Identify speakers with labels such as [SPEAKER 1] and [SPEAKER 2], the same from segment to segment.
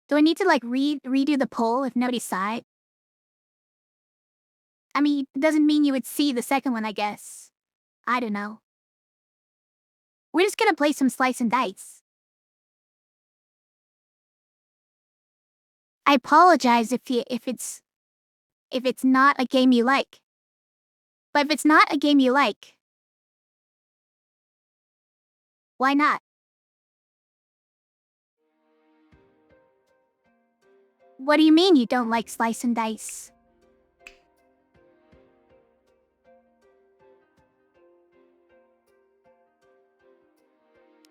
[SPEAKER 1] Do I need to, like, redo the poll if nobody saw it? I mean, it doesn't mean you would see the second one, I guess. I don't know. We're just gonna play some slice and dice. I apologize if it's not a game you like. But if it's not a game you like, why not? What do you mean you don't like slice and dice?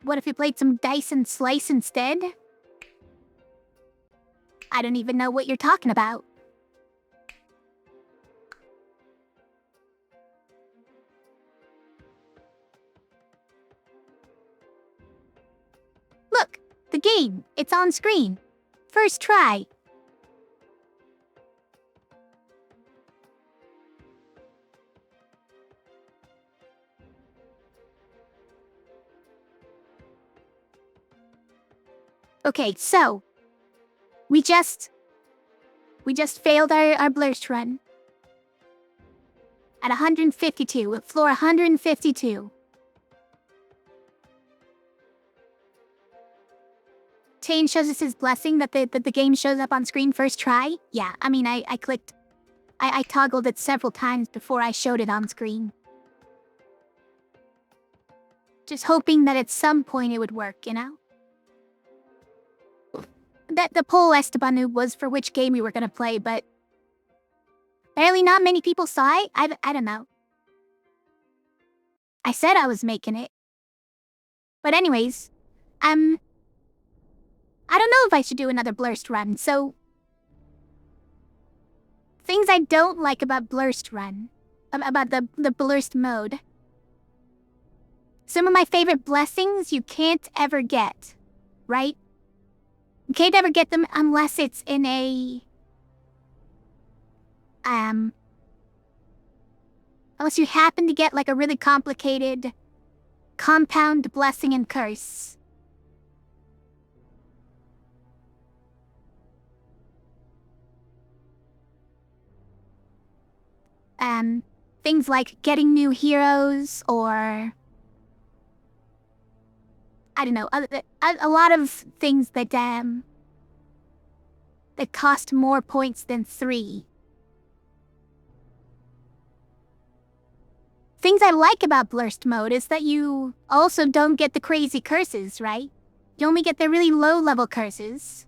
[SPEAKER 1] What if you played some dice and slice instead? I don't even know what you're talking about. Look, the game, it's on screen. First try. Okay, so we just failed our Blursed run. At 152, at floor 152. Tane shows us his blessing that the game shows up on screen first try. Yeah, I mean, I toggled it several times before I showed it on screen. Just hoping that at some point it would work, you know? That the poll Esteban was for which game we were gonna play, but apparently not many people saw it. I don't know. I said I was making it. But anyways, I don't know if I should do another Blursed run, so things I don't like about Blursed run, about the Blursed mode. Some of my favorite blessings you can't ever get, right? You can't ever get them unless it's in a... Unless you happen to get like a really complicated compound blessing and curse. Things like getting new heroes or... I don't know, a lot of things that cost more points than 3. Things I like about Blursed mode is that you also don't get the crazy curses, right? You only get the really low-level curses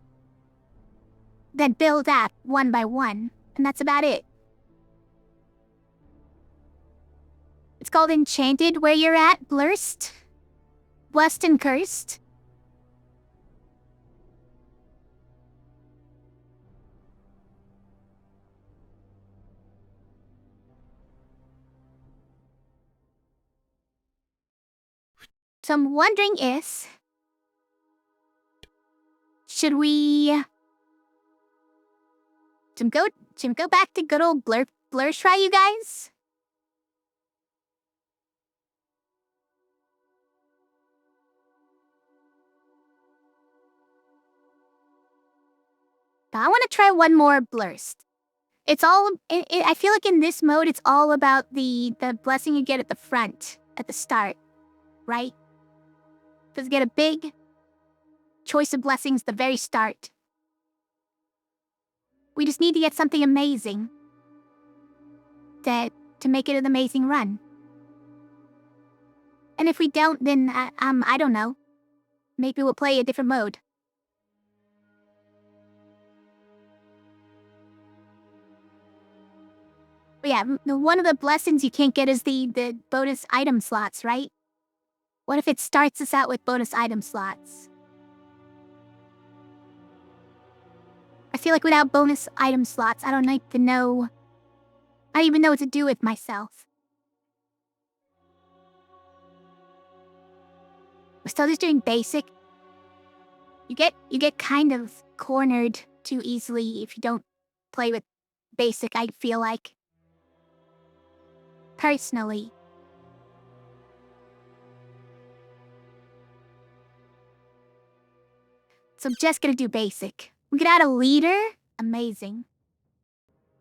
[SPEAKER 1] that build up one by one, and that's about it. It's called Enchanted where you're at, Blursed? Blessed and cursed? So I'm wondering if... Should we go back to good old Blursed try, you guys? I want to try one more Blursed. It's all... I feel like in this mode, it's all about the blessing you get at the front, at the start, right? Because you get a big choice of blessings at the very start. We just need to get something amazing to make it an amazing run. And if we don't, then, I don't know. Maybe we'll play a different mode. But yeah, one of the blessings you can't get is the bonus item slots, right? What if it starts us out with bonus item slots? I feel like without bonus item slots, I don't even know what to do with myself. We're still just doing basic. You get kind of cornered too easily if you don't play with basic, I feel like. Personally. So I'm just gonna do basic. We could add a leader. Amazing.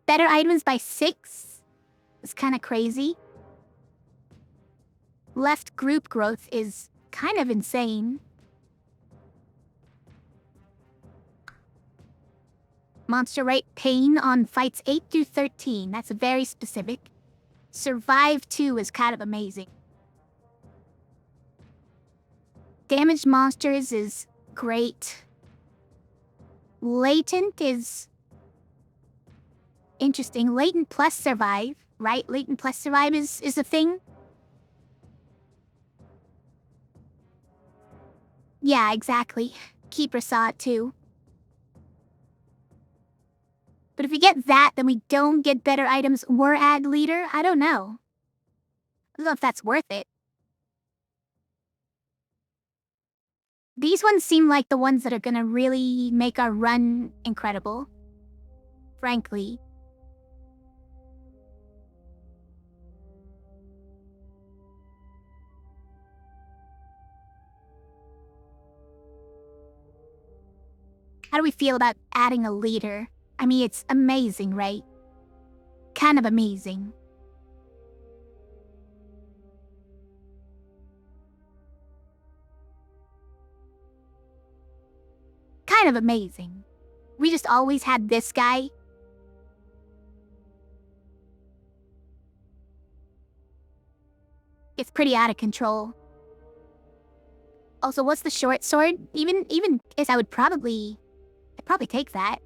[SPEAKER 1] Better items by 6. It's kind of crazy. Left group growth is kind of insane. Monster rate pain on fights 8 through 13. That's very specific. Survive 2 is kind of amazing. Damaged monsters is great. Latent is interesting. Latent plus survive, right? Latent plus survive is a thing. Yeah, exactly. Keeper saw it too. But if we get that, then we don't get better items or add leader? I don't know. I don't know if that's worth it. These ones seem like the ones that are gonna really make our run incredible. Frankly. How do we feel about adding a leader? I mean, it's amazing, right? Kind of amazing. Kind of amazing. We just always had this guy. It's pretty out of control. Also, what's the short sword? Even guess I'd probably take that.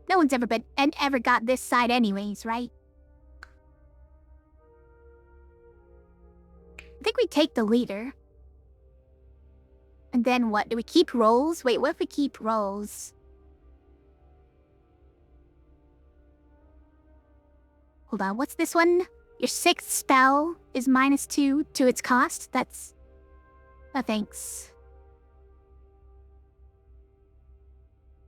[SPEAKER 1] No one's ever got this side anyways, right? I think we take the leader. And then what? Do we keep rolls? Wait, what if we keep rolls? Hold on, what's this one? Your 6th spell is -2 to its cost? That's... no thanks.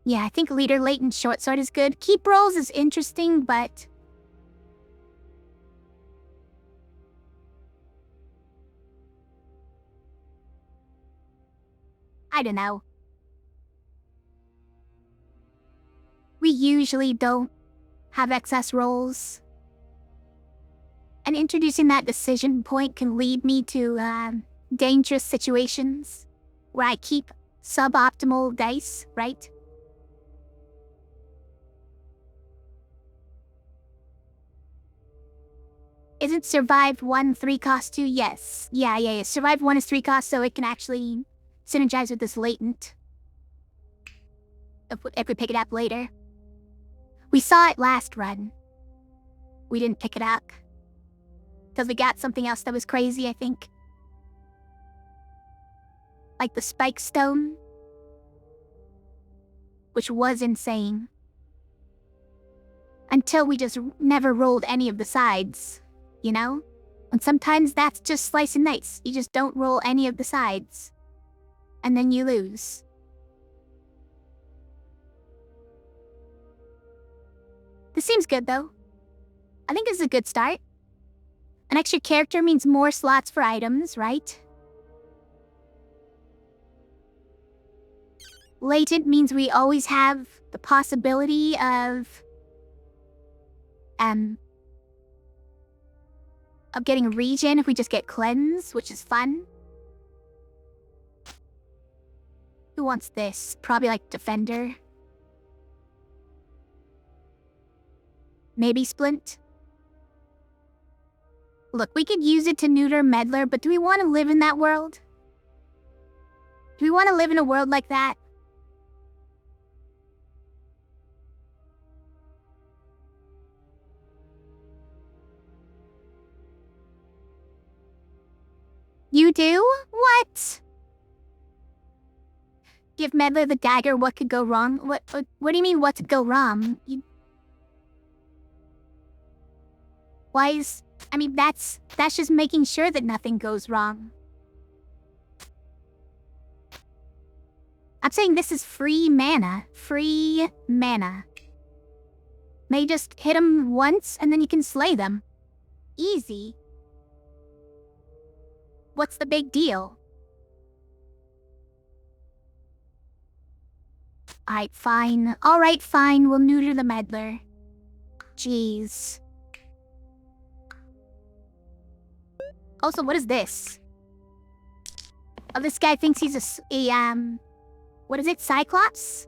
[SPEAKER 1] Yeah, I think leader, latent, short sword is good. Keep rolls is interesting, but... I don't know. We usually don't have excess rolls. And introducing that decision point can lead me to, dangerous situations where I keep suboptimal dice, right? Isn't survive 1 3 cost 2? Yes. Yeah. Survive 1 is 3 cost, so it can actually synergize with this latent. If we pick it up later. We saw it last run. We didn't pick it up. Because we got something else that was crazy, I think. Like the spike stone. Which was insane. Until we just never rolled any of the sides. You know? And sometimes that's just slice and dice. You just don't roll any of the sides. And then you lose. This seems good, though. I think this is a good start. An extra character means more slots for items, right? Latent means we always have the possibility of getting a regen if we just get cleanse, which is fun. Who wants this? Probably like defender. Maybe splint. Look, we could use it to neuter meddler, but do we want to live in that world? Do we want to live in a world like that? You do? What? Give meddler the dagger, what could go wrong? What do you mean, what could go wrong? Why is... I mean, that's just making sure that nothing goes wrong. I'm saying this is free mana. Free mana. May just hit them once, and then you can slay them. Easy. What's the big deal? Alright, fine. Alright, fine. We'll neuter the meddler. Jeez. Also, what is this? Oh, this guy thinks he's what is it? Cyclops?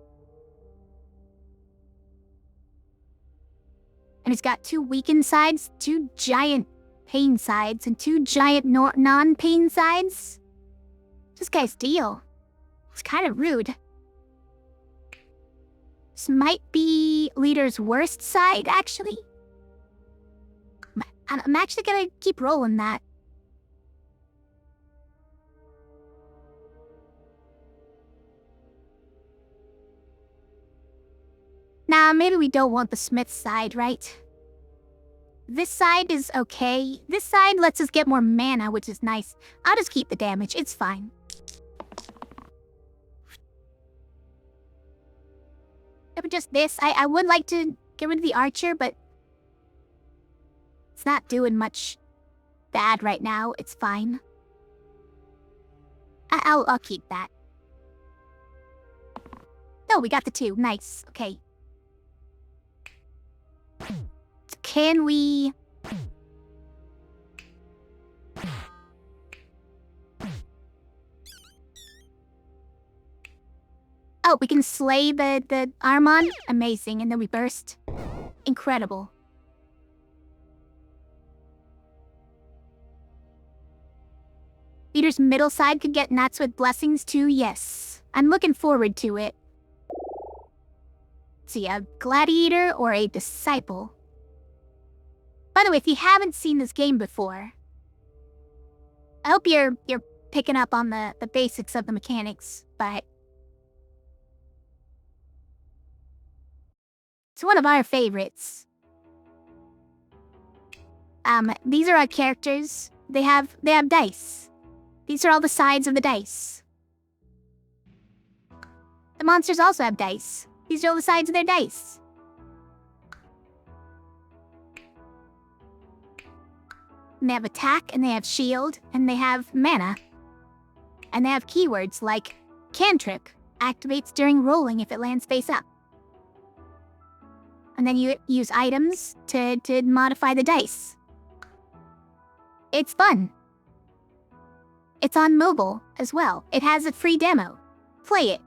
[SPEAKER 1] And he's got 2 weakened sides, 2 giant pain sides, and 2 giant non-pain sides? This guy's deal. It's kind of rude. This might be Leader's worst side, actually. I'm actually gonna keep rolling that. Nah, maybe we don't want the Smith's side, right? This side is okay. This side lets us get more mana, which is nice. I'll just keep the damage. It's fine. But just this. I would like to get rid of the archer, but it's not doing much bad right now. It's fine. I'll keep that. Oh, we got the 2. Nice. Okay. Can we... Oh, we can slay the Armon? Amazing. And then we burst. Incredible. Leader's middle side could get Nats with blessings too, yes. I'm looking forward to it. Let's see, a gladiator or a disciple? By the way, if you haven't seen this game before, I hope you're picking up on the basics of the mechanics, but it's one of our favorites. These are our characters. They have dice. These are all the sides of the dice. The monsters also have dice. These are all the sides of their dice. And they have attack, and they have shield, and they have mana. And they have keywords like cantrip, activates during rolling if it lands face up. And then you use items to modify the dice. It's fun. It's on mobile as well. It has a free demo. Play it.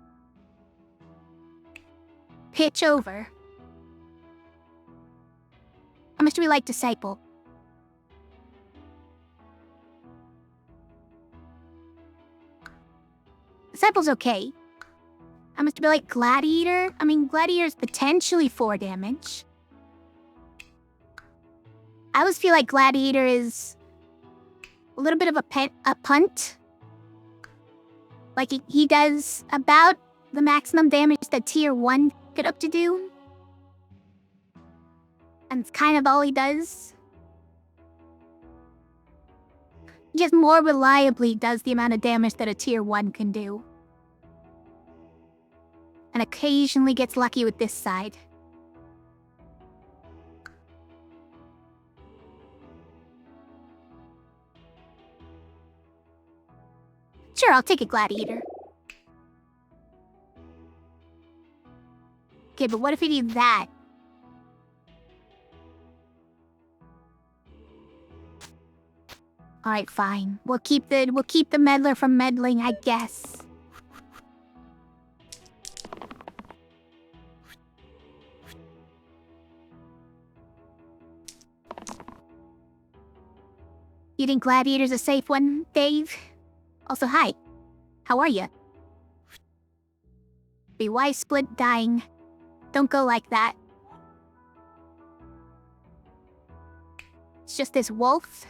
[SPEAKER 1] Pitch over. How much do we like Disciple? Disciple's okay. How much do we like Gladiator? I mean, Gladiator's potentially 4 damage. I always feel like Gladiator is a little bit of a punt. Like, he does about the maximum damage that Tier 1 could up to do. And it's kind of all he does. He just more reliably does the amount of damage that a Tier 1 can do. And occasionally gets lucky with this side. Sure, I'll take a Gladiator. Okay, but what if we do that? Alright, fine. We'll keep the meddler from meddling, I guess. You think Gladiator's a safe one, Dave? Also, hi. How are you? BY split dying. Don't go like that. It's just this wolf.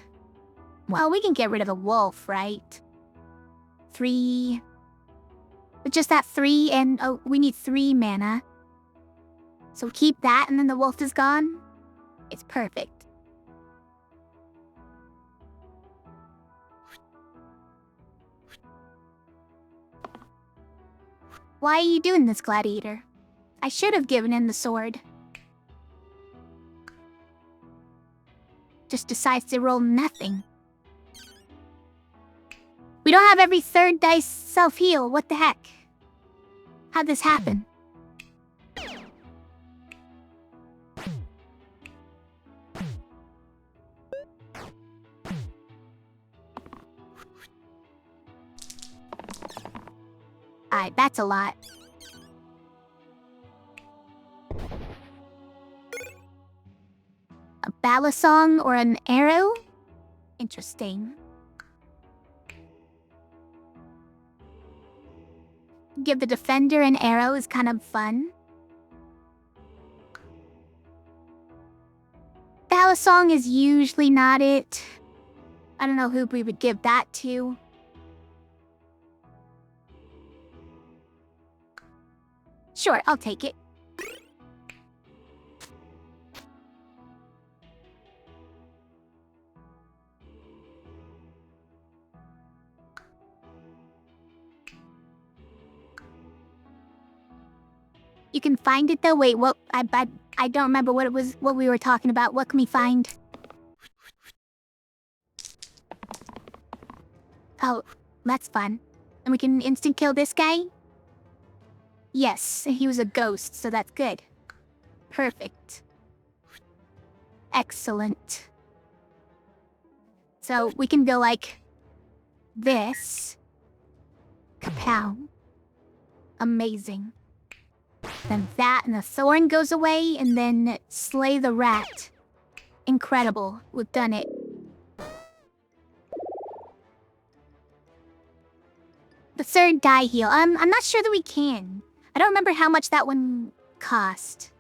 [SPEAKER 1] Well, we can get rid of the wolf, right? 3. But just that 3 and... Oh, we need 3 mana. So keep that and then the wolf is gone. It's perfect. Why are you doing this, Gladiator? I should have given him the sword. Just decides to roll nothing. We don't have every 3rd dice self-heal. What the heck? How'd this happen? That's a lot. A balisong or an arrow? Interesting. Give the defender an arrow is kind of fun. Balisong is usually not it. I don't know who we would give that to. Sure, I'll take it. You can find it though. Wait, what? I don't remember what it was. What we were talking about. What can we find? Oh, that's fun. And we can instant kill this guy? Yes, he was a ghost, so that's good. Perfect. Excellent. So we can go like this. Kapow. Amazing. Then that and the thorn goes away, and then slay the rat. Incredible. We've done it. The third die heal. I'm not sure that we can. I don't remember how much that one cost.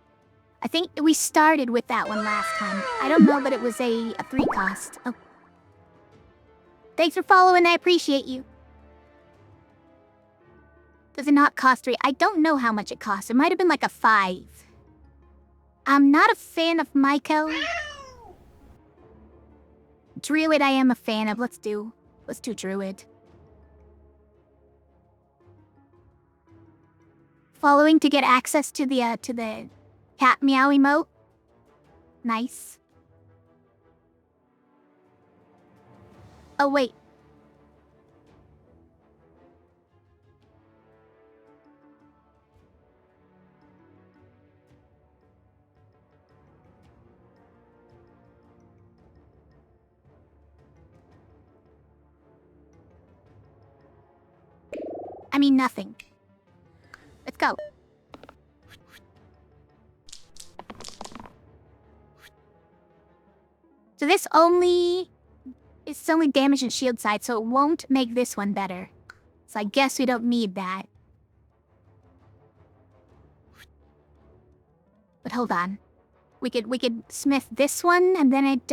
[SPEAKER 1] I think we started with that one last time. I don't know that it was a 3 cost. Oh. Thanks for following, I appreciate you. Does it not cost 3? I don't know how much it costs. It might have been like a 5. I'm not a fan of Myco. Druid I am a fan of. Let's do Druid. Following to get access to the cat meow emote. Nice. Oh wait. I mean nothing. Let's go. So this only... It's only damage and shield side, so it won't make this one better. So I guess we don't need that. But hold on. We could smith this one, and then it,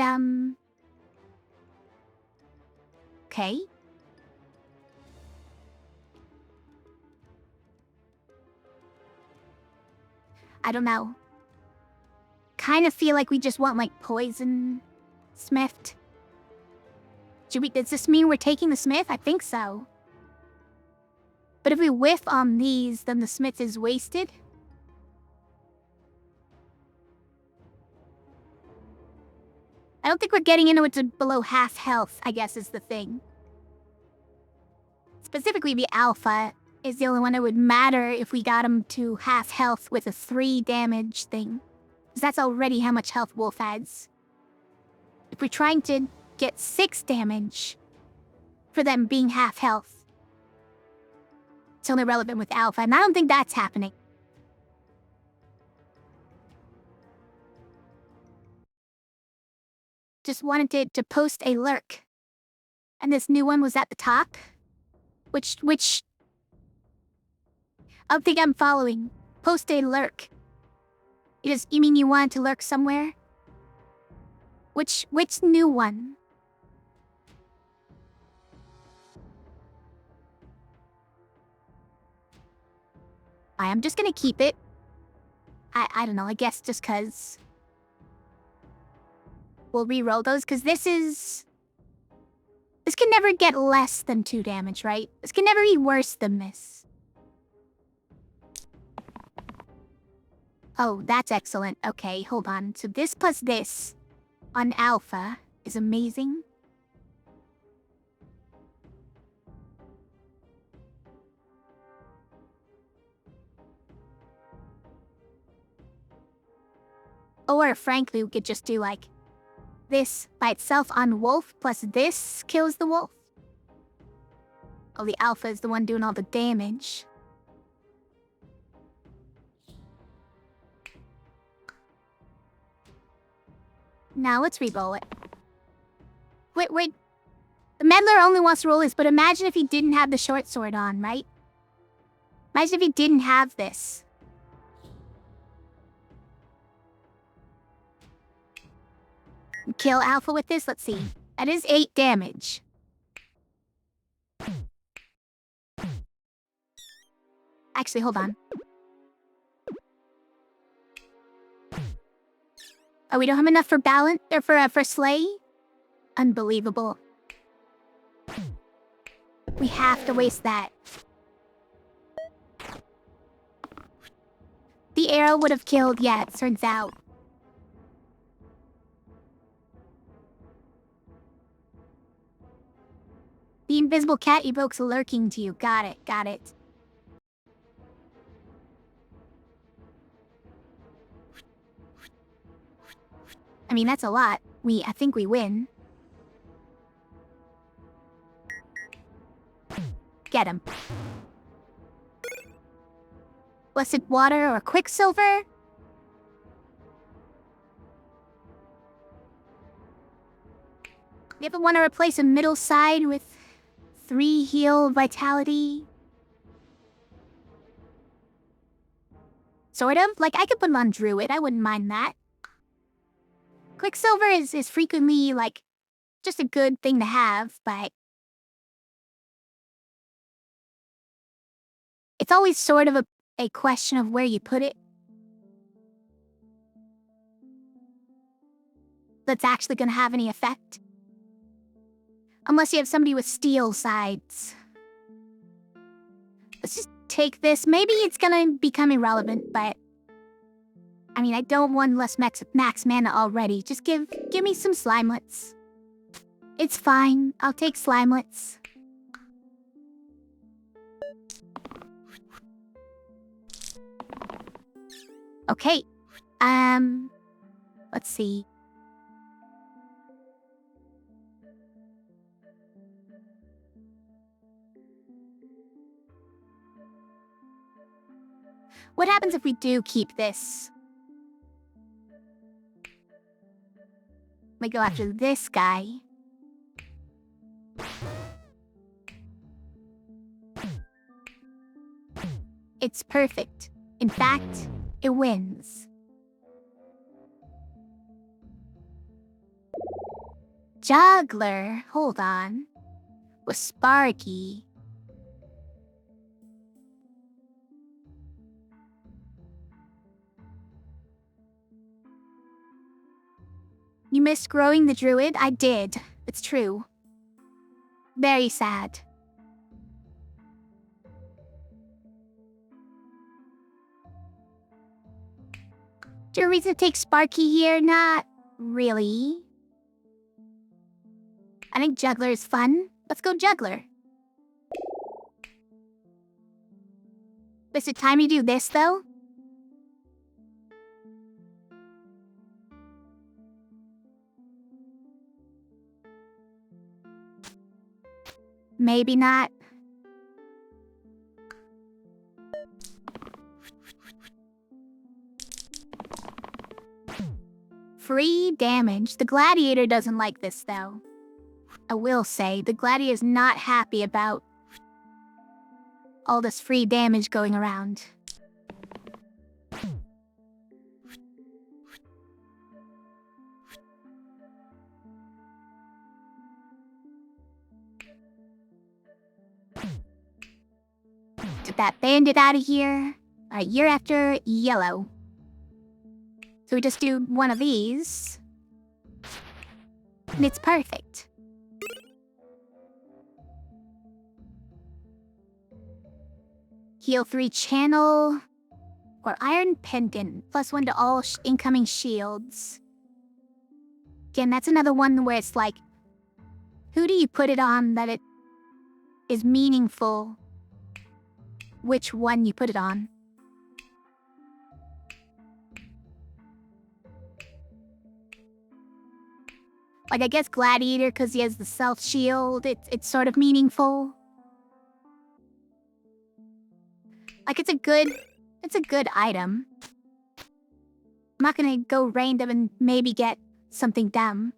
[SPEAKER 1] Okay. I don't know. Kind of feel like we just want, like, poison smithed. Does this mean we're taking the smith? I think so. But if we whiff on these, then the smith is wasted. I don't think we're getting into it to below half health, I guess is the thing. Specifically, the alpha is the only one that would matter if we got him to half health with a 3 damage thing. Because that's already how much health Wolf has. If we're trying to get 6 damage for them being half health, it's only relevant with alpha, and I don't think that's happening. Just wanted to post a lurk. And this new one was at the top. Which I don't think I'm following. Post a lurk. You mean you want to lurk somewhere? Which new one? I'm just gonna keep it. I don't know, I guess just cause we'll re-roll those, cause this can never get less than 2 damage, right? This can never be worse than this. Oh, that's excellent. Okay, hold on. So this plus this on alpha is amazing. Or frankly, we could just do like this by itself on wolf plus this kills the wolf. Oh, the alpha is the one doing all the damage. Now let's re-roll it. Wait. The meddler only wants to roll this, but imagine if he didn't have the short sword on, right? Imagine if he didn't have this. Kill Alpha with this? Let's see. That is 8 damage. Actually, hold on. Oh, we don't have enough for balance or for slay? Unbelievable. We have to waste that. The arrow would have killed, yeah, it turns out. The invisible cat evokes lurking to you. Got it. I mean, that's a lot. I think we win. Get him. Blessed water or quicksilver? You ever want to replace a middle side with 3 heal vitality? Sort of. Like, I could put it on Druid. I wouldn't mind that. Quicksilver is frequently, like, just a good thing to have, but it's always sort of a question of where you put it. That's actually gonna have any effect. Unless you have somebody with steel sides. Let's just take this. Maybe it's gonna become irrelevant, but I mean, I don't want less max mana already. Just give me some slimelets. It's fine. I'll take slimelets. Okay. Let's see. What happens if we do keep this? We go after this guy. It's perfect. In fact, it wins. Juggler, hold on. With Sparky. You missed growing the druid? I did. It's true. Very sad. Is there a reason to take Sparky here? Not really. I think Juggler is fun. Let's go Juggler. Is it time to do this, though? Maybe not. Free damage. The gladiator doesn't like this, though. I will say, the gladiator is not happy about all this free damage going around. Get that bandit out of here. Alright, you're after yellow. So we just do one of these. And it's perfect. Heal 3 channel. Or iron pendant. +1 to all incoming shields. Again, that's another one where it's like, who do you put it on that it is meaningful? Which one you put it on. Like, I guess Gladiator, because he has the self-shield, it's sort of meaningful. Like, it's a good item. I'm not gonna go random and maybe get something dumb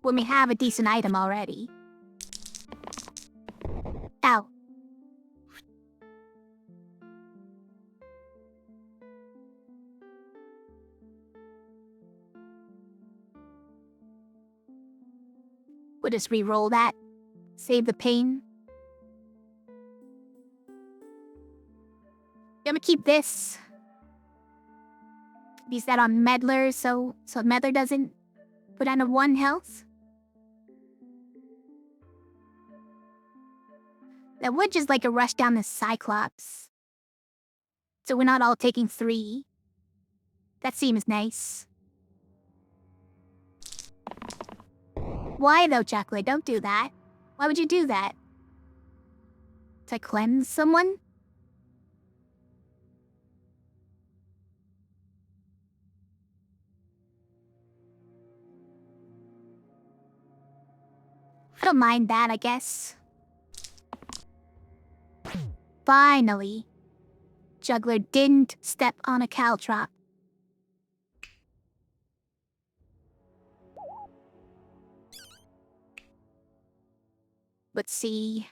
[SPEAKER 1] when we have a decent item already. Ow. We'll just re-roll that. Save the pain. I'm gonna keep this. Use that on Meddler so Meddler doesn't put down to 1 health. That would just like a rush down the Cyclops. So we're not all taking 3. That seems nice. Why though, Chocolate? Don't do that. Why would you do that? To cleanse someone? I don't mind that, I guess. Finally. Juggler didn't step on a caltrop. Let's see.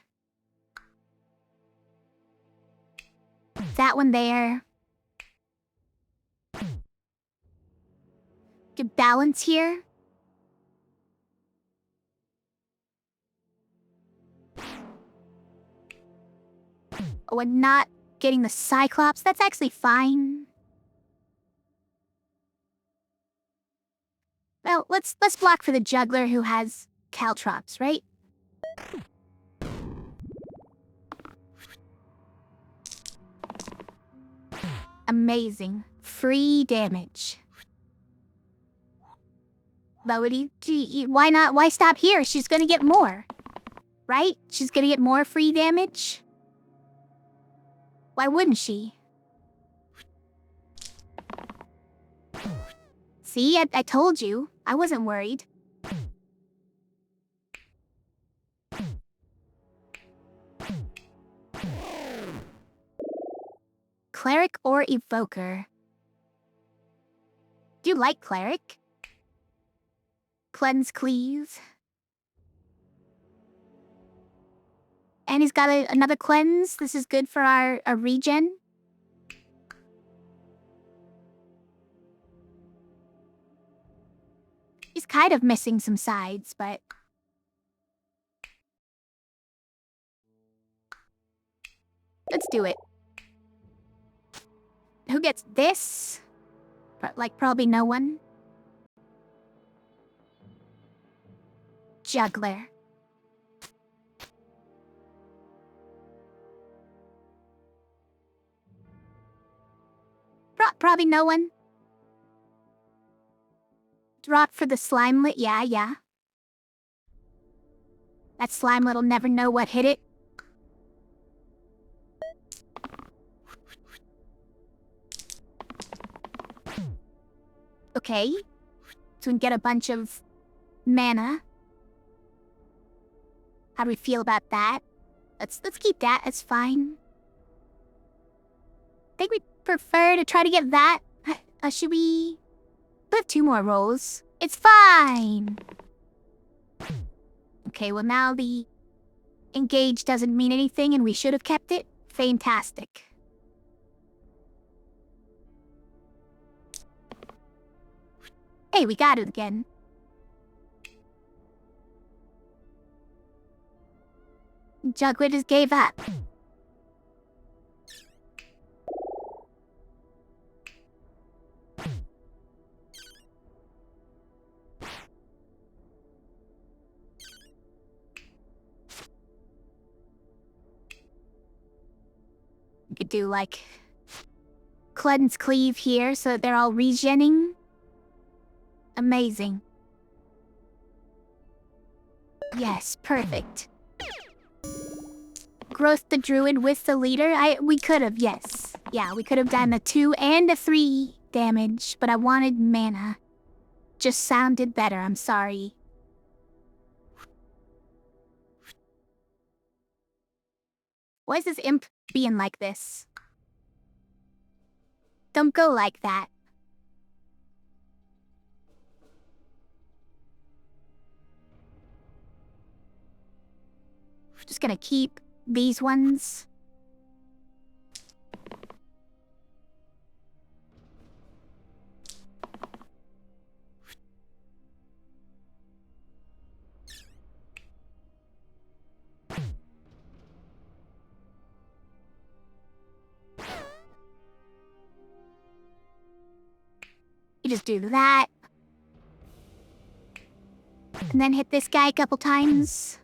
[SPEAKER 1] That one there. Good balance here. Oh, and not getting the Cyclops. That's actually fine. Well, let's block for the Juggler who has caltrops, right? Amazing. Free damage. But why not? Why stop here? She's gonna get more. Right? She's gonna get more free damage? Why wouldn't she? See, I told you. I wasn't worried. Cleric or Evoker? Do you like Cleric? Cleanse Cleave. And he's got another cleanse. This is good for our regen. He's kind of missing some sides, but... let's do it. Who gets this? Probably no one. Juggler. Probably no one. Drop for the Slimelet, yeah. That Slimelet'll never know what hit it. Okay. So we can get a bunch of mana. How do we feel about that? Let's keep that, it's fine. I think we prefer to try to get that. Should we... we have 2 more rolls. It's fine! Okay, well now the... engage doesn't mean anything and we should have kept it. Fantastic. Hey, we got it again. Juggler just gave up. You could do like Cleanse Cleave here so that they're all regenning. Amazing. Yes, perfect. Growth the Druid with the leader? We could have, yes. Yeah, we could have done a 2 and a 3 damage, but I wanted mana. Just sounded better, I'm sorry. Why is this imp being like this? Don't go like that. Just gonna keep these ones. You just do that. And then hit this guy a couple times.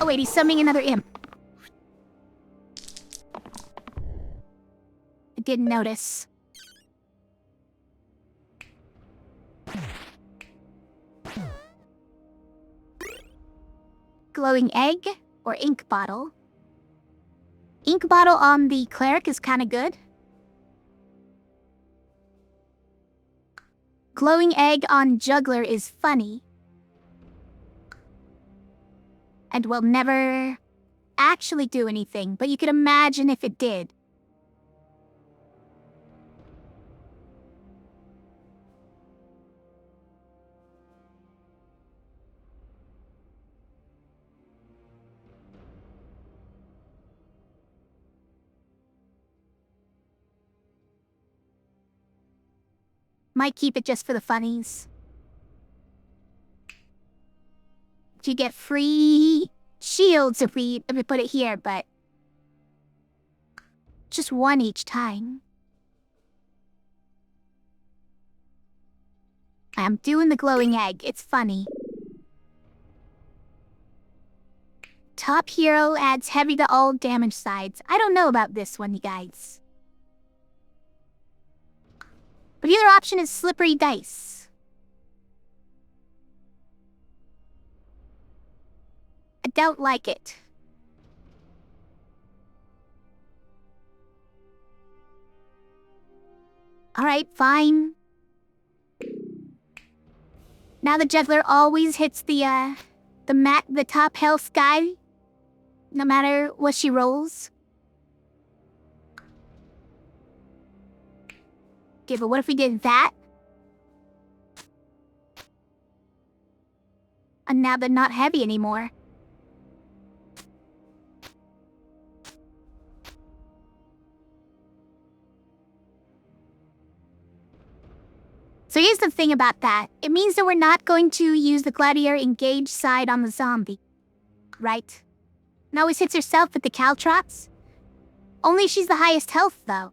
[SPEAKER 1] Oh wait, he's summoning another imp. I didn't notice. Glowing egg or ink bottle. Ink bottle on the cleric is kind of good. Glowing egg on juggler is funny. And will never actually do anything, but you could imagine if it did. Might keep it just for the funnies. You get free shields if we put it here, but just one each time. I'm doing the glowing egg. It's funny. Top hero adds heavy to all damage sides. I don't know about this one, you guys. But the other option is slippery dice. I don't like it. Alright, fine. Now the juggler always hits the top health guy, no matter what she rolls. Okay, but what if we did that? And now they're not heavy anymore. So here's the thing about that. It means that we're not going to use the gladiator engage side on the zombie. Right? And always hits herself with the caltrops. Only she's the highest health, though.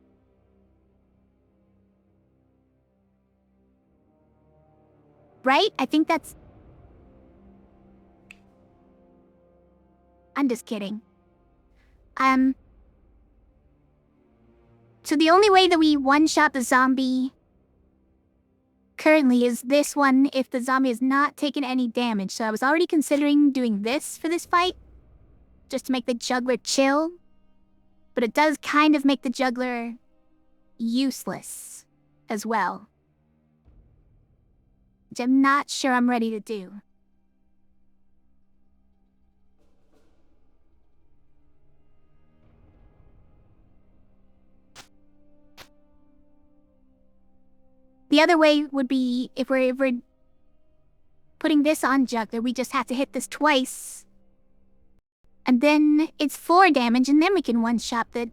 [SPEAKER 1] Right? I think that's... I'm just kidding. So the only way that we one-shot the zombie currently is this one if the zombie has not taken any damage. So I was already considering doing this for this fight, just to make the juggler chill. But it does kind of make the juggler useless as well, which I'm not sure I'm ready to do. The other way would be if we're putting this on juggler, we just have to hit this twice. And then it's 4 damage, and then we can one-shot the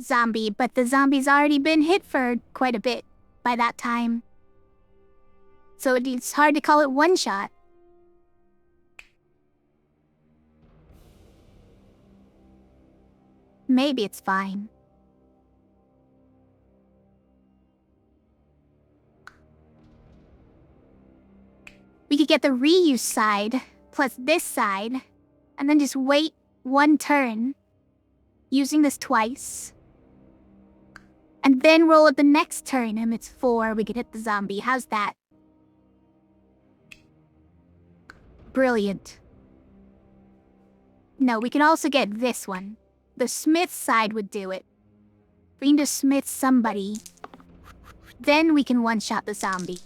[SPEAKER 1] zombie. But the zombie's already been hit for quite a bit by that time. So it's hard to call it one-shot. Maybe it's fine. We could get the reuse side, plus this side, and then just wait 1 turn, using this twice. And then roll up the next turn, and it's 4, we could hit the zombie. How's that? Brilliant. No, we can also get this one. The smith side would do it. We need to smith somebody. Then we can one-shot the zombie.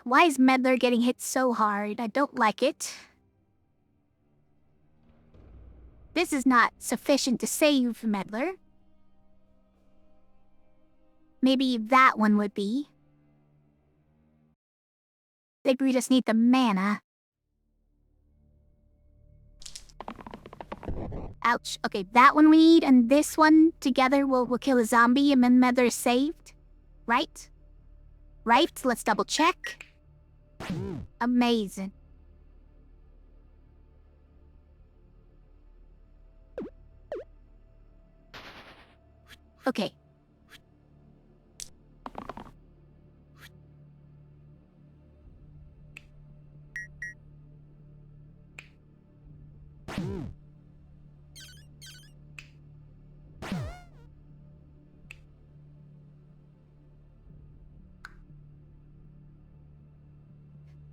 [SPEAKER 1] Why is Meddler getting hit so hard? I don't like it. This is not sufficient to save Meddler. Maybe that one would be. I think we just need the mana. Ouch. Okay, that one we need, and this one together will kill a zombie, and then Meddler is saved. Right? Right? Let's double check. Amazing. Okay.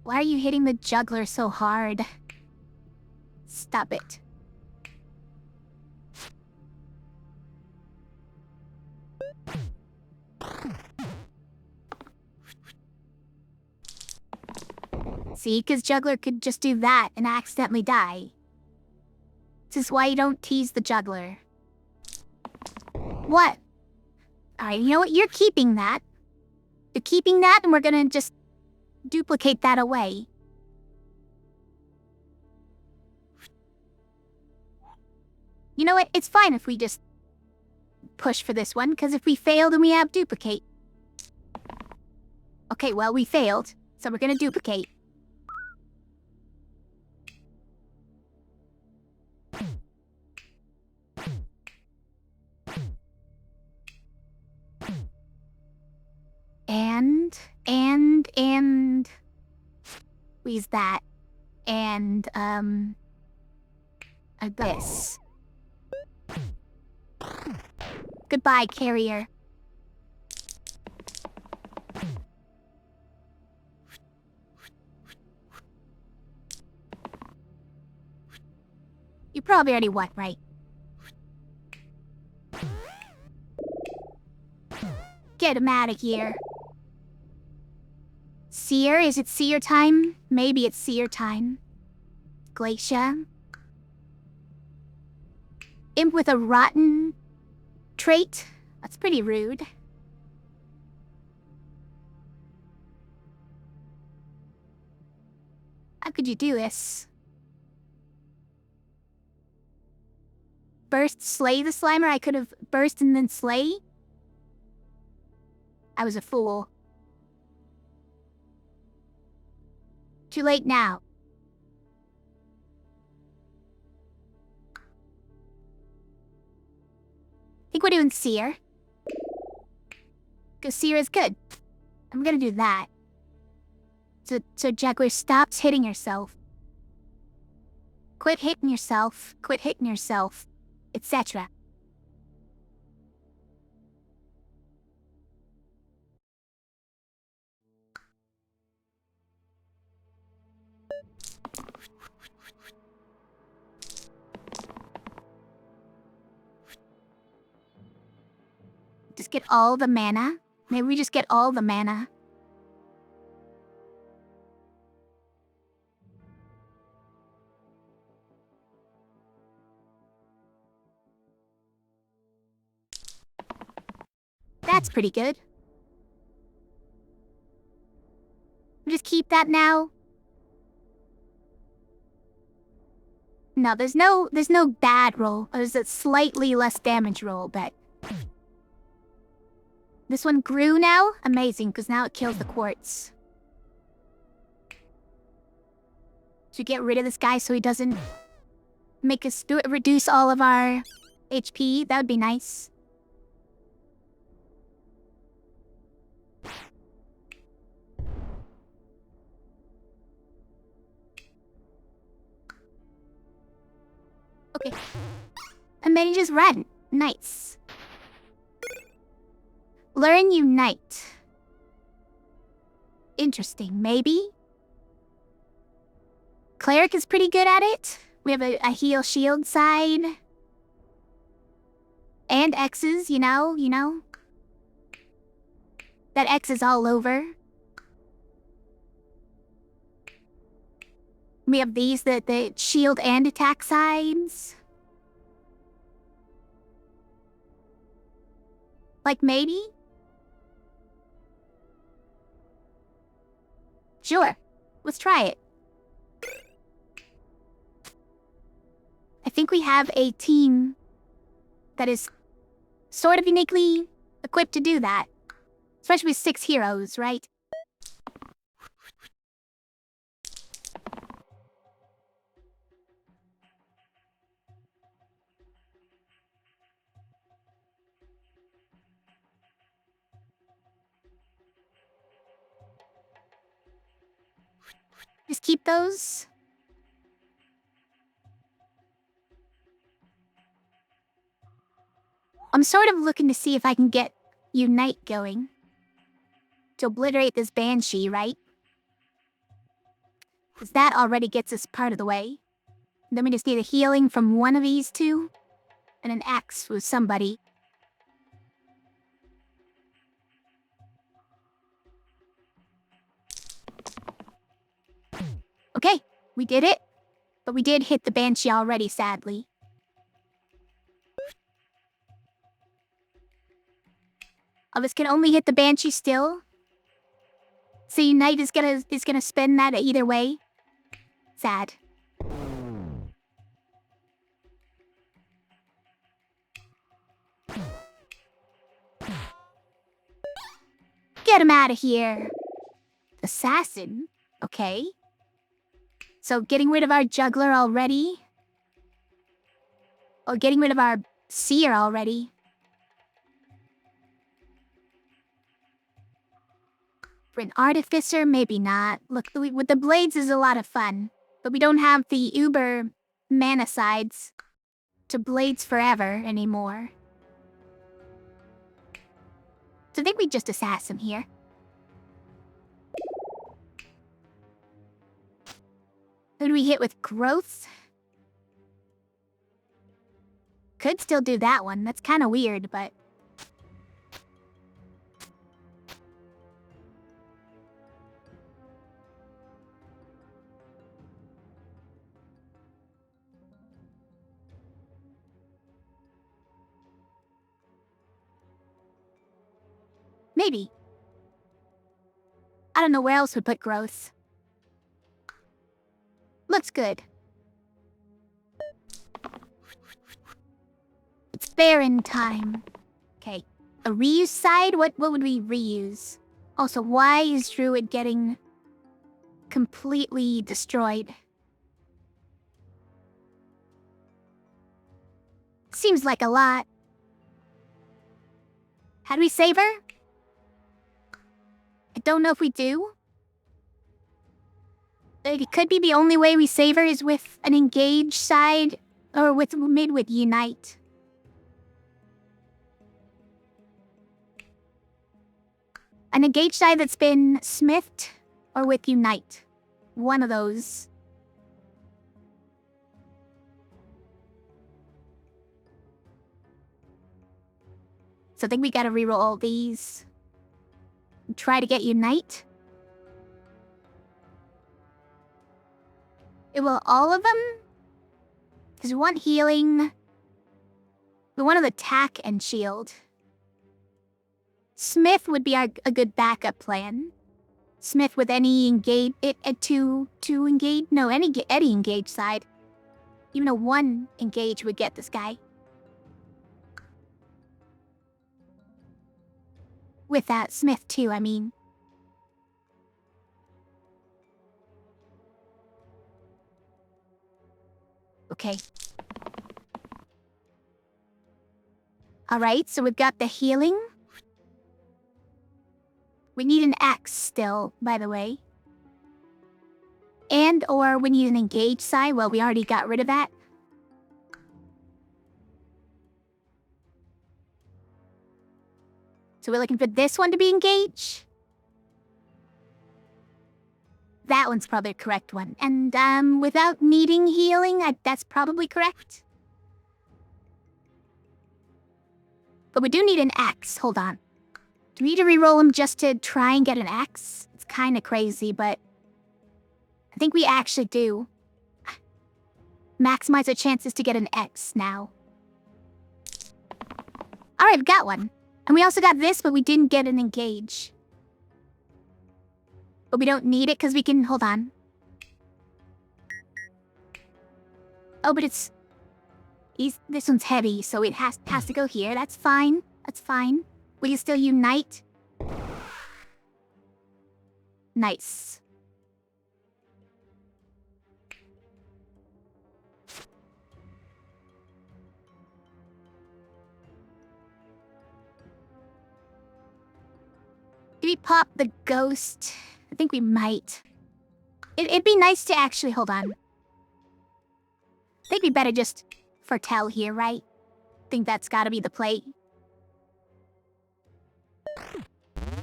[SPEAKER 1] Why are you hitting the juggler so hard? Stop it. See, because juggler could just do that and accidentally die. This is why you don't tease the juggler. What? Alright, you know what? You're keeping that. You're keeping that, and we're gonna just duplicate that away. You know what? It's fine if we just push for this one, because if we fail, then we have duplicate. Okay, well, we failed, so we're gonna duplicate. And... Squeeze that. And, this. Goodbye, carrier. You probably already won, right? Get him out of here. Seer? Is it seer time? Maybe it's seer time. Glacia? Imp with a rotten trait? That's pretty rude. How could you do this? Burst, slay the Slimer? I could have burst and then slay? I was a fool. Too late now. I think we're doing Seer. Because Seer is good. I'm gonna do that. So Jaguar stops hitting herself. Quit hitting yourself. Quit hitting yourself. Etc. Just get all the mana? Maybe we just get all the mana. That's pretty good. Just keep that now. No, there's no bad roll. There's a slightly less damage roll, but... This one grew now? Amazing, because now it kills the quartz. Should get rid of this guy so he doesn't make us reduce all of our HP. That would be nice. Okay. And then he just ran. Nice. Learn Unite. Interesting. Maybe? Cleric is pretty good at it. We have a heal shield side. And X's, you know? That X is all over. We have these, the shield and attack sides. Like, maybe? Sure. Let's try it. I think we have a team that is sort of uniquely equipped to do that. Especially with 6 heroes, right? Just keep those. I'm sort of looking to see if I can get Unite going. To obliterate this Banshee, right? Because that already gets us part of the way. Then we just need a healing from one of these two. And an axe with somebody. Okay, we did it. But we did hit the Banshee already, sadly. Oh, this can only hit the Banshee still? So Unite is gonna spin that either way? Sad. Get him out of here! Assassin? Okay. So getting rid of our juggler already? Or getting rid of our seer already? For an artificer, maybe not. Look, with the blades is a lot of fun. But we don't have the uber mana sides to blades forever anymore. So I think we just assassin here. Who do we hit with growth? Could still do that one. That's kind of weird, but... maybe. I don't know where else would put growth. Looks good. It's Baron time. Okay. A reuse side? What would we reuse? Also, why is Druid getting completely destroyed? Seems like a lot. How do we save her? I don't know if we do. It could be the only way we save her is with an engage side, or with Unite. An engage side that's been smithed, or with Unite. One of those. So I think we gotta reroll all these. Try to get Unite. It will all of them? Because we want healing. We want an attack and shield. Smith would be a good backup plan. Smith with any engage... two engage? No, any engage side. Even a 1 engage would get this guy. With that, Smith too, I mean. Okay. Alright, so we've got the healing. We need an axe still, by the way. And or we need an engage side. Well, we already got rid of that. So we're looking for this one to be engaged. That one's probably the correct one. And without needing healing, that's probably correct. But we do need an axe. Hold on. Do we need to reroll him just to try and get an axe? It's kind of crazy, but I think we actually do. maximize our chances to get an X now. Alright, we got one. And we also got this, but we didn't get an engage. But we don't need it because we can... Hold on. Oh, but it's... This one's heavy, so it has to go here. That's fine. That's fine. Will you still unite? Nice. Do we pop the ghost? I think we might. It'd be nice to actually... Hold on. I think we better just foretell here, right? Think that's gotta be the play.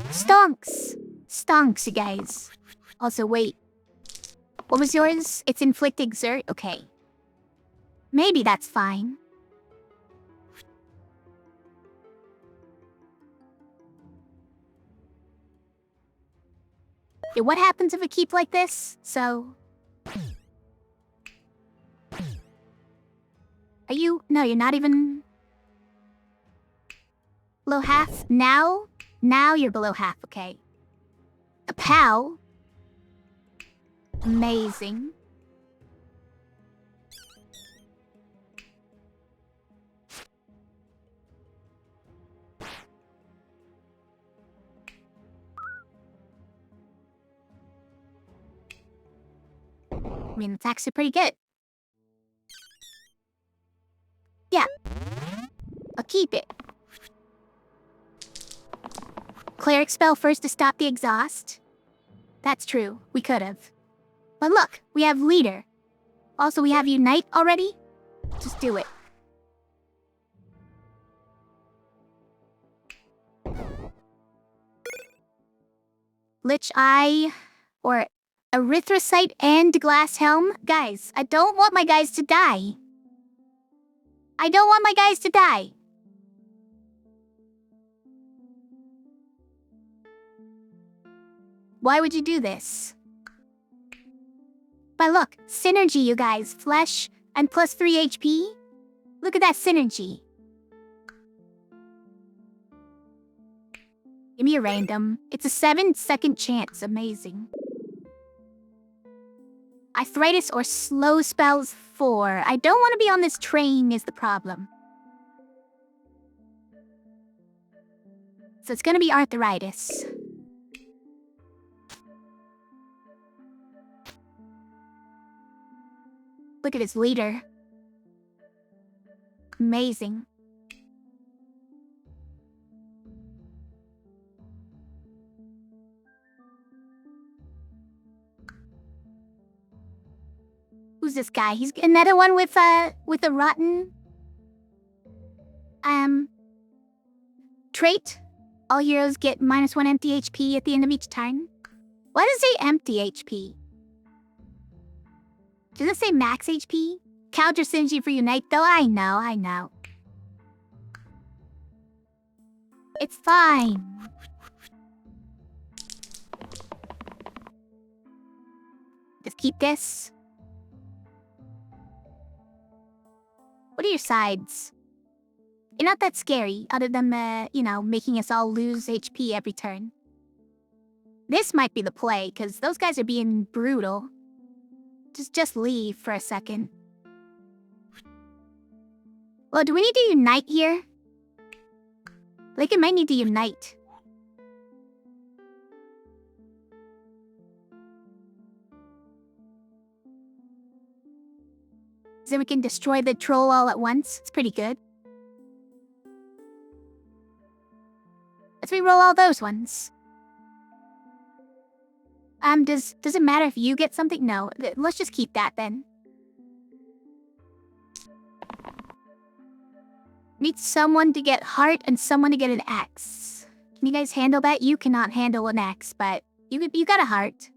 [SPEAKER 1] Stonks! Stonks, you guys. Also, wait. What was yours? It's inflict exert? Okay. Maybe that's fine. Okay, what happens if we keep like this? So... Are you... No, you're not even... Below half? Now? Now you're below half, okay. A POW? Amazing. I mean, it's actually pretty good. Yeah. I'll keep it. Cleric spell first to stop the exhaust. That's true. We could have. But look, we have leader. Also, we have unite already. Just do it. Lich Eye or Erythrocyte and Glass Helm. Guys, I don't want my guys to die. I don't want my guys to die. Why would you do this? But look, synergy, you guys. Flesh and plus 3 HP. Look at that synergy. Give me a random. It's a 7-second chance. Amazing. Arthritis or slow spells 4. I don't want to be on this train is the problem. So it's gonna be arthritis. Look at his leader. Amazing. Who's this guy? He's another one with a rotten trait. All heroes get -1 empty HP at the end of each turn. Why does it say empty HP? Does it say max HP? Counter synergy for unite though? I know. It's fine. Just keep this. What are your sides? You're not that scary, other than, you know, making us all lose HP every turn. This might be the play, because those guys are being brutal. Just leave for a second. Well, do we need to unite here? Like, it might need to unite. So we can destroy the troll all at once. It's pretty good. Let's re-roll all those ones. Does it matter if you get something? No. Let's just keep that then. Need someone to get heart and someone to get an axe. Can you guys handle that? You cannot handle an axe, but you got a heart.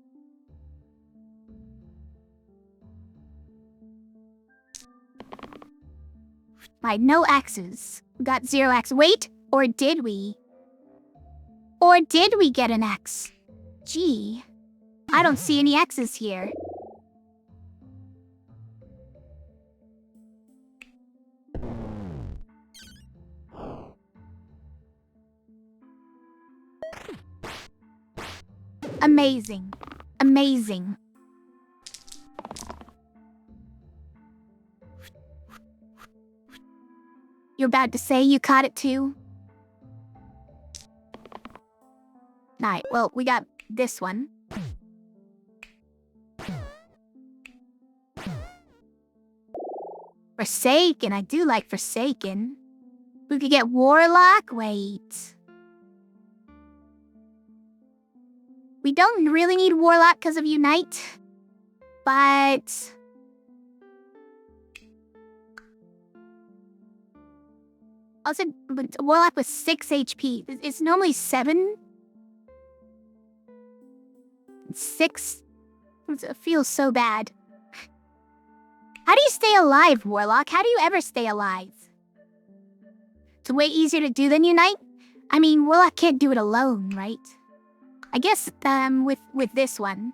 [SPEAKER 1] Right, no axes. We got 0 axe. Wait, or did we? Or did we get an axe? Gee, I don't see any axes here. Amazing. Amazing. You're about to say you caught it too? Alright, well, we got this one. Forsaken, I do like Forsaken. We could get Warlock, wait. We don't really need Warlock because of Unite, but... Also, Warlock was 6 HP. It's normally 7. 6? It feels so bad. How do you stay alive, Warlock? How do you ever stay alive? It's way easier to do than Unite. I mean, Warlock can't do it alone, right? I guess, with this one.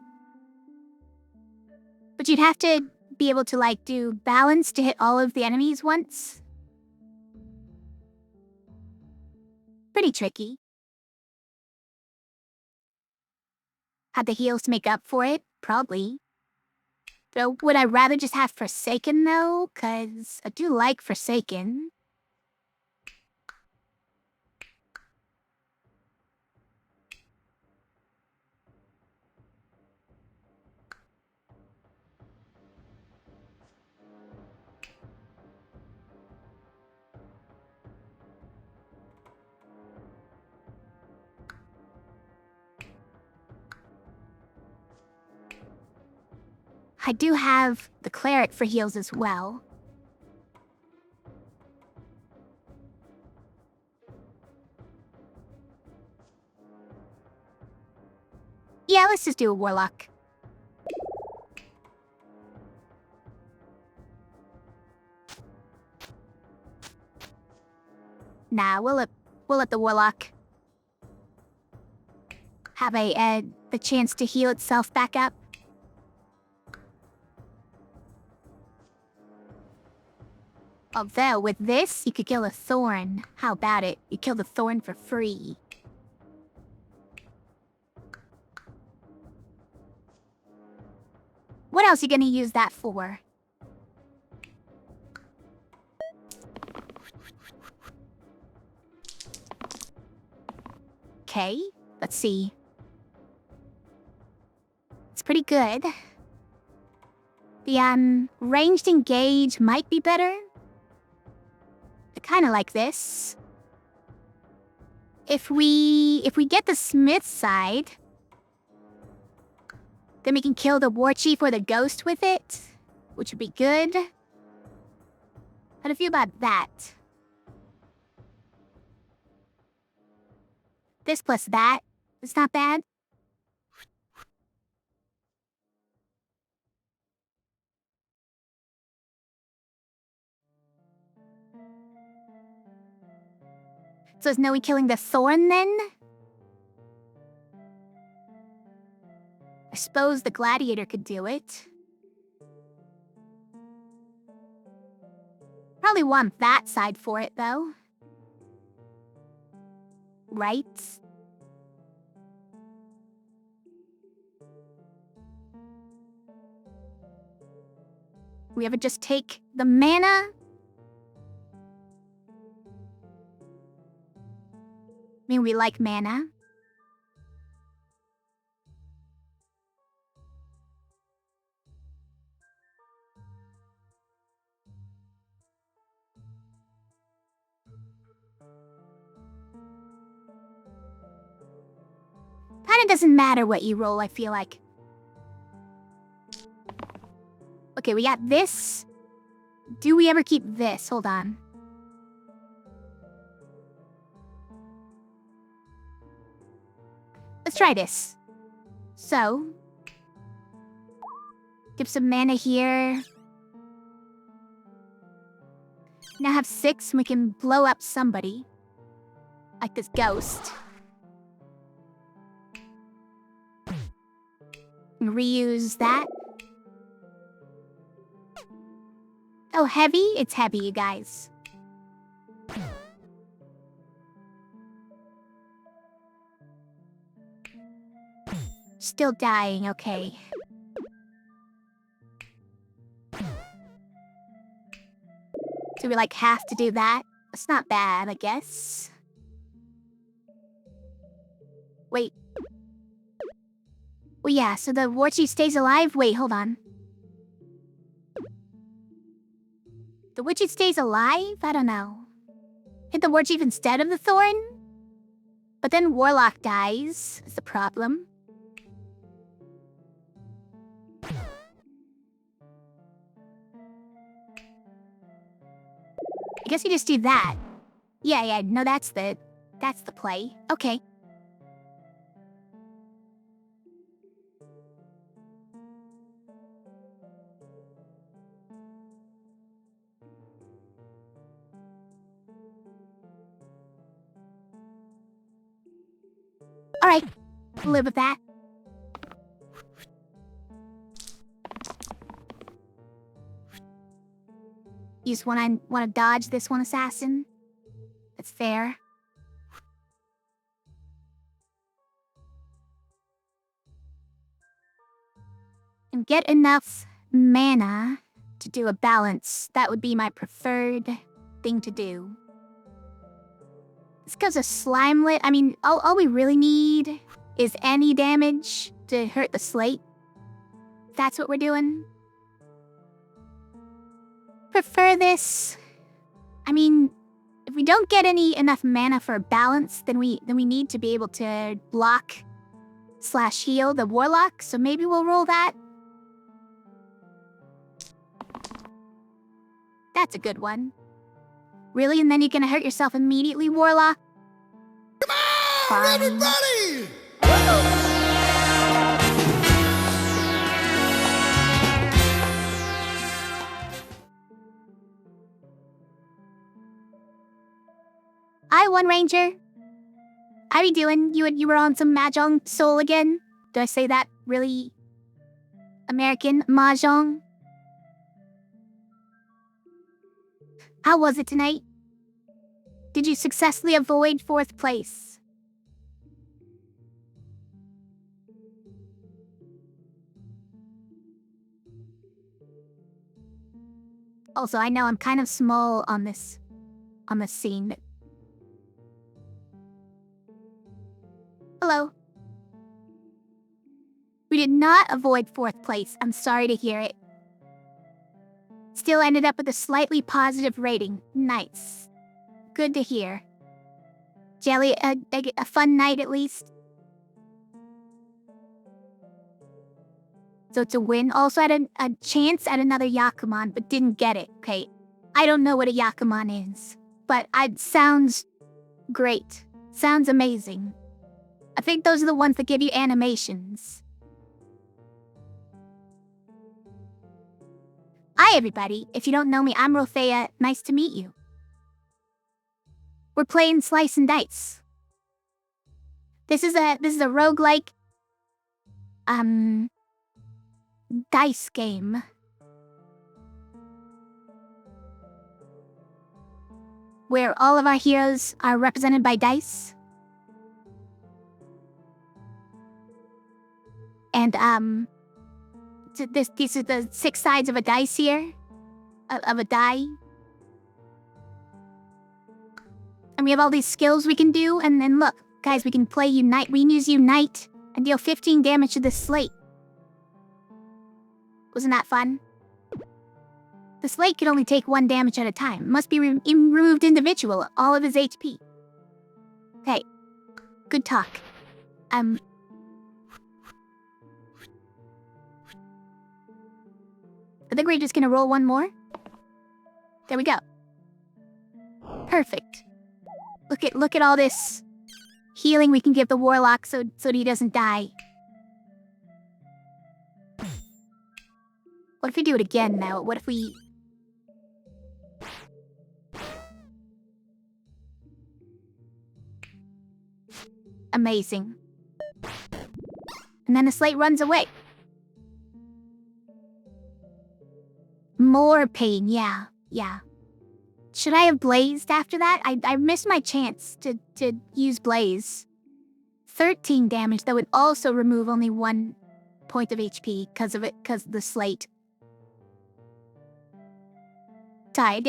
[SPEAKER 1] But you'd have to be able to, like, do balance to hit all of the enemies once. Pretty tricky. Had the heals to make up for it? Probably. But would I rather just have Forsaken, though? 'Cause I do like Forsaken. I do have the Cleric for heals as well. Yeah, let's just do a Warlock. Nah, we'll let the Warlock have the chance to heal itself back up. Although, with this, you could kill a Thorn. How about it? You kill the Thorn for free. What else are you gonna use that for? Okay, let's see. It's pretty good. The, ranged engage might be better. I kinda like this. If we get the Smith side, then we can kill the War Chief or the Ghost with it, which would be good. How do you feel about that? This plus that, it's not bad. So is Noe killing the Thorn then? I suppose the Gladiator could do it. Probably want that side for it, though. Right? We ever just take the mana? I mean, we like mana. Kinda doesn't matter what you roll, I feel like. Okay, we got this. Do we ever keep this? Hold on. Let's try this. So, give some mana here. Now have 6 and we can blow up somebody. Like this ghost. And reuse that. Oh, heavy? It's heavy, you guys. still dying, okay. So we, like, have to do that? It's not bad, I guess. Wait. Well, yeah, so the war chief stays alive? Wait, hold on. The war chief stays alive? I don't know. Hit the war chief instead of the thorn? But then Warlock dies, is the problem. I guess you just do that. Yeah, no, that's the play. Okay. Alright, we'll live with that. You just wanna dodge this one, assassin? That's fair. And get enough mana to do a balance. That would be my preferred thing to do. This goes a Slimelet. I mean, all we really need is any damage to hurt the slate. That's what we're doing. Prefer this. I mean, if we don't get enough mana for balance, then we need to be able to block / heal the Warlock, so maybe we'll roll that. That's a good one. Really? And then you're gonna hurt yourself immediately, Warlock?
[SPEAKER 2] Come on, everybody!
[SPEAKER 1] I won, Ranger. How you doing? You were on some Mahjong Soul again? Do I say that really American? Mahjong? How was it tonight? Did you successfully avoid 4th place? Also, I know I'm kind of small on this scene. Hello. We did not avoid 4th place. I'm sorry to hear it. Still ended up with a slightly positive rating. Nice. Good to hear. Jelly, a fun night at least. So it's a win. Also had a chance at another Yakuman, but didn't get it. Okay, I don't know what a Yakuman is, but it sounds great. Sounds amazing. I think those are the ones that give you animations. Hi everybody, if you don't know me, I'm Rothea. Nice to meet you. We're playing Slice and Dice. This is a roguelike dice game. Where all of our heroes are represented by dice. And these are the 6 sides of a dice here. Of a die. And we have all these skills we can do, and then look, guys, we can play Unite. We can use Unite and deal 15 damage to this slate. Wasn't that fun? The slate can only take 1 damage at a time. Must be removed individual, all of his HP. Okay, good talk. I think we're just gonna roll 1 more. There we go. Perfect. Look at all this healing we can give the Warlock so that he doesn't die. What if we do it again now? What if we... Amazing. And then the slate runs away. More pain, yeah. Should I have blazed after that? I missed my chance to use blaze. 13 damage that would also remove only 1 point of HP because of the slate. Sorry,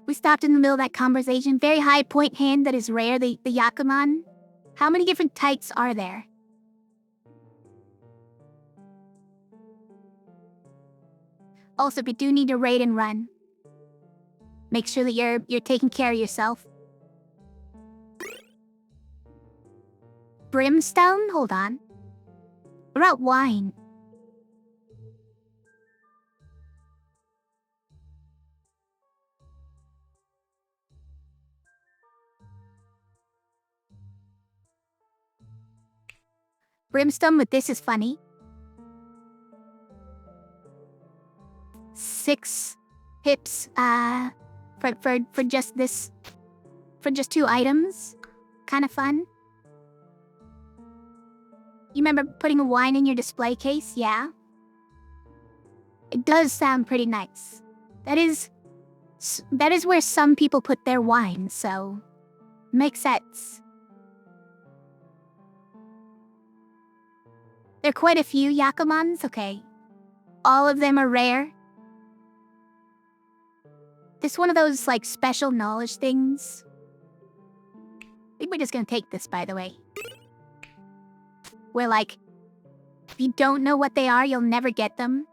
[SPEAKER 1] we stopped in the middle of that conversation. Very high point hand that is rare, the Yakuman. How many different types are there? Also, if you do need to raid and run, make sure that you're taking care of yourself. Brimstone? Hold on. What about wine? Brimstone with this is funny. 6 pips, for just this, for just 2 items. Kind of fun. You remember putting a wine in your display case? Yeah? It does sound pretty nice. That is where some people put their wine, so makes sense. There are quite a few Yakumans, okay. All of them are rare. This one of those, like, special knowledge things. I think we're just gonna take this, by the way. Where, like, if you don't know what they are, you'll never get them.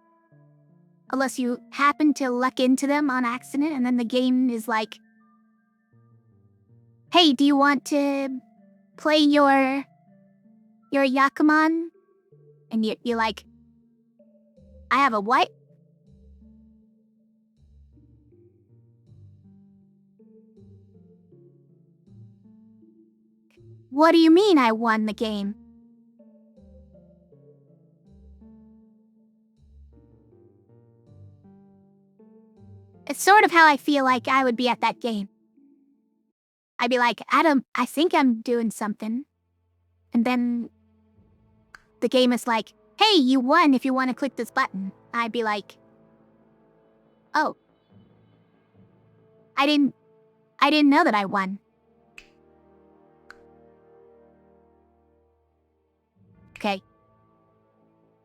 [SPEAKER 1] Unless you happen to luck into them on accident, and then the game is like, hey, do you want to play your Yakuman? And you're like, I have a what? What do you mean I won the game? It's sort of how I feel like I would be at that game. I'd be like, Adam, I think I'm doing something. And then the game is like, hey, you won if you want to click this button. I'd be like, oh. I didn't know that I won. Okay.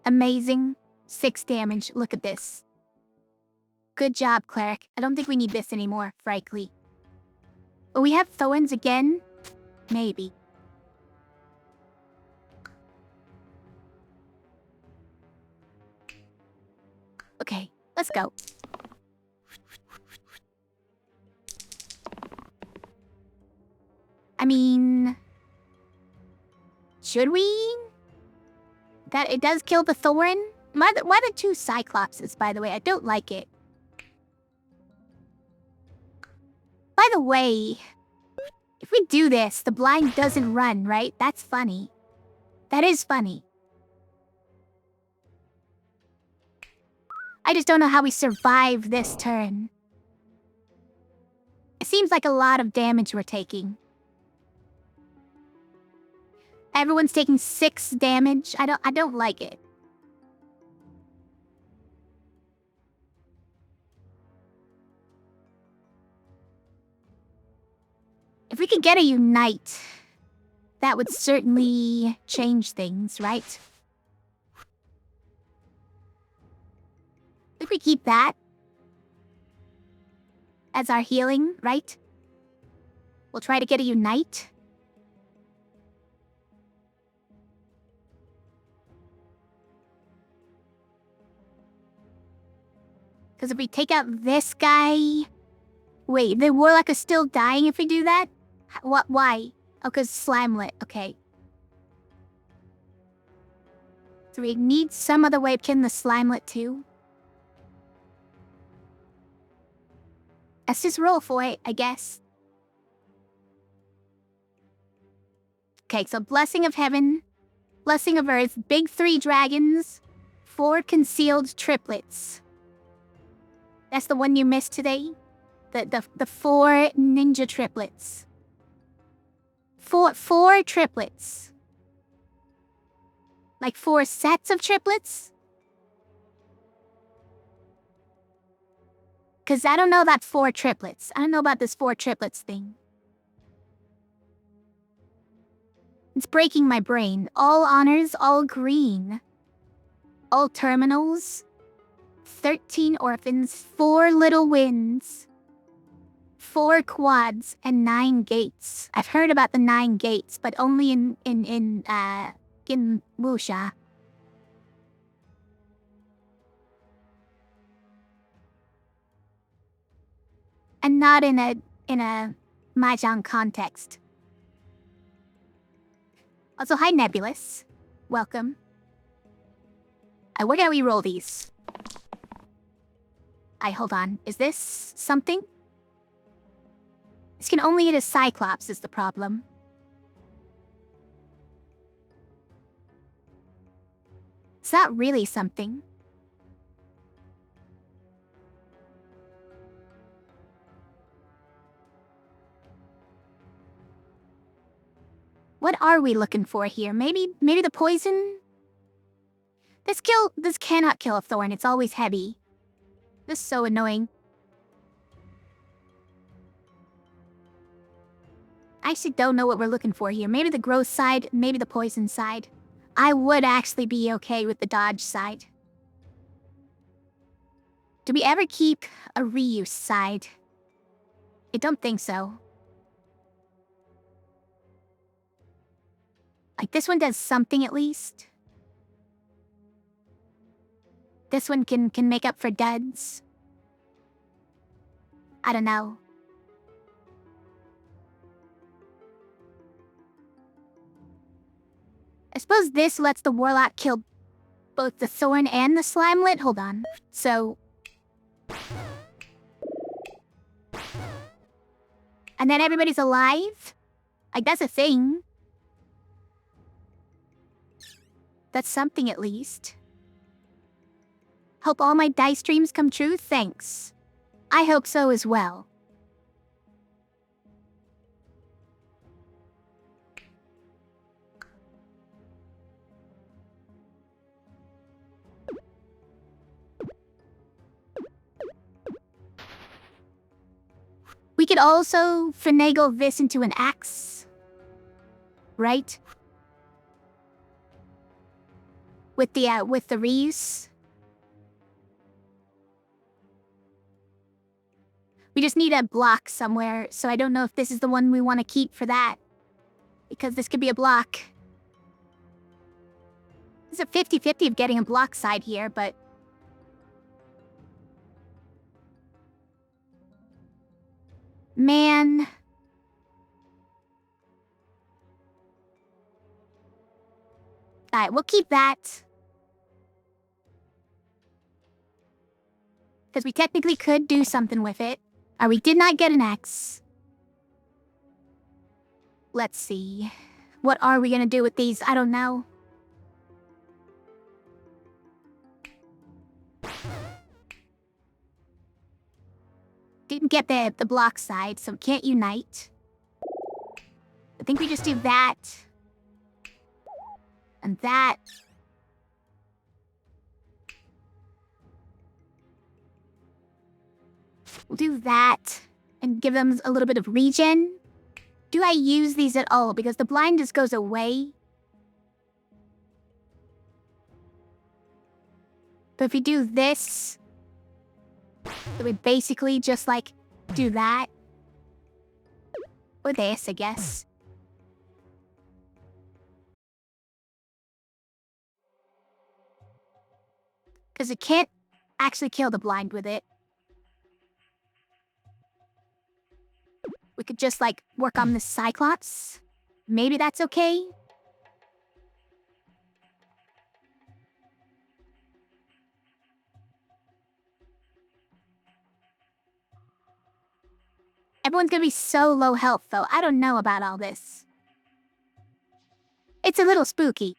[SPEAKER 1] Amazing. 6 damage. Look at this. Good job, Cleric. I don't think we need this anymore, frankly. Will we have thorns again? Maybe. Okay, let's go. I mean... should we? That it does kill the thorn? Why the 2 Cyclopses, by the way? I don't like it. By the way, if we do this, the blind doesn't run, right? That's funny. That is funny. I just don't know how we survive this turn. It seems like a lot of damage we're taking. Everyone's taking 6 damage. I don't like it. If we could get a unite, that would certainly change things, right? If we keep that as our healing, right? We'll try to get a unite. Because if we take out this guy... Wait, the Warlock is still dying if we do that? What? Why? Oh, because Slimelet. Okay. So we need some other way of killing the Slimelet too. Let's just roll for it, I guess. Okay, so Blessing of Heaven, Blessing of Earth, big 3 dragons, 4 concealed triplets. That's the one you missed today? The 4 ninja triplets. 4 triplets. Like 4 sets of triplets? Because I don't know about 4 triplets. I don't know about this 4 triplets thing. It's breaking my brain. All honors, all green. All terminals. 13 orphans, 4 little wins. 4 quads, and 9 gates. I've heard about the 9 gates, but only in Wuxia. And not in a Mahjong context. Also, hi Nebulous. Welcome. Where can we roll these? Hold on. Is this something? This can only hit a Cyclops is the problem. It's not really something. What are we looking for here? Maybe the poison? This cannot kill a thorn. It's always heavy. This is so annoying. I actually don't know what we're looking for here. Maybe the growth side, maybe the poison side. I would actually be okay with the dodge side. Do we ever keep a reuse side? I don't think so. Like, this one does something at least. This one can make up for duds. I don't know. I suppose this lets the Warlock kill both the Thorn and the Slimelet. Hold on. So... and then everybody's alive? Like, that's a thing. That's something at least. Hope all my dice dreams come true? Thanks. I hope so as well. We could also finagle this into an axe. Right? With the reuse. We just need a block somewhere, so I don't know if this is the one we want to keep for that. Because this could be a block. There's a 50-50 of getting a block side here, but... man... alright, we'll keep that. Because we technically could do something with it. We did not get an X. Let's see. What are we gonna do with these? I don't know. Didn't get the block side, so can't unite. I think we just do that. And that. We'll do that. And give them a little bit of regen. Do I use these at all? Because the blind just goes away. But if we do this... so we basically just, like, do that. Or this, I guess. Because it can't actually kill the blind with it. We could just, like, work on the Cyclops. Maybe that's okay? Everyone's gonna be so low health, though. I don't know about all this. It's a little spooky.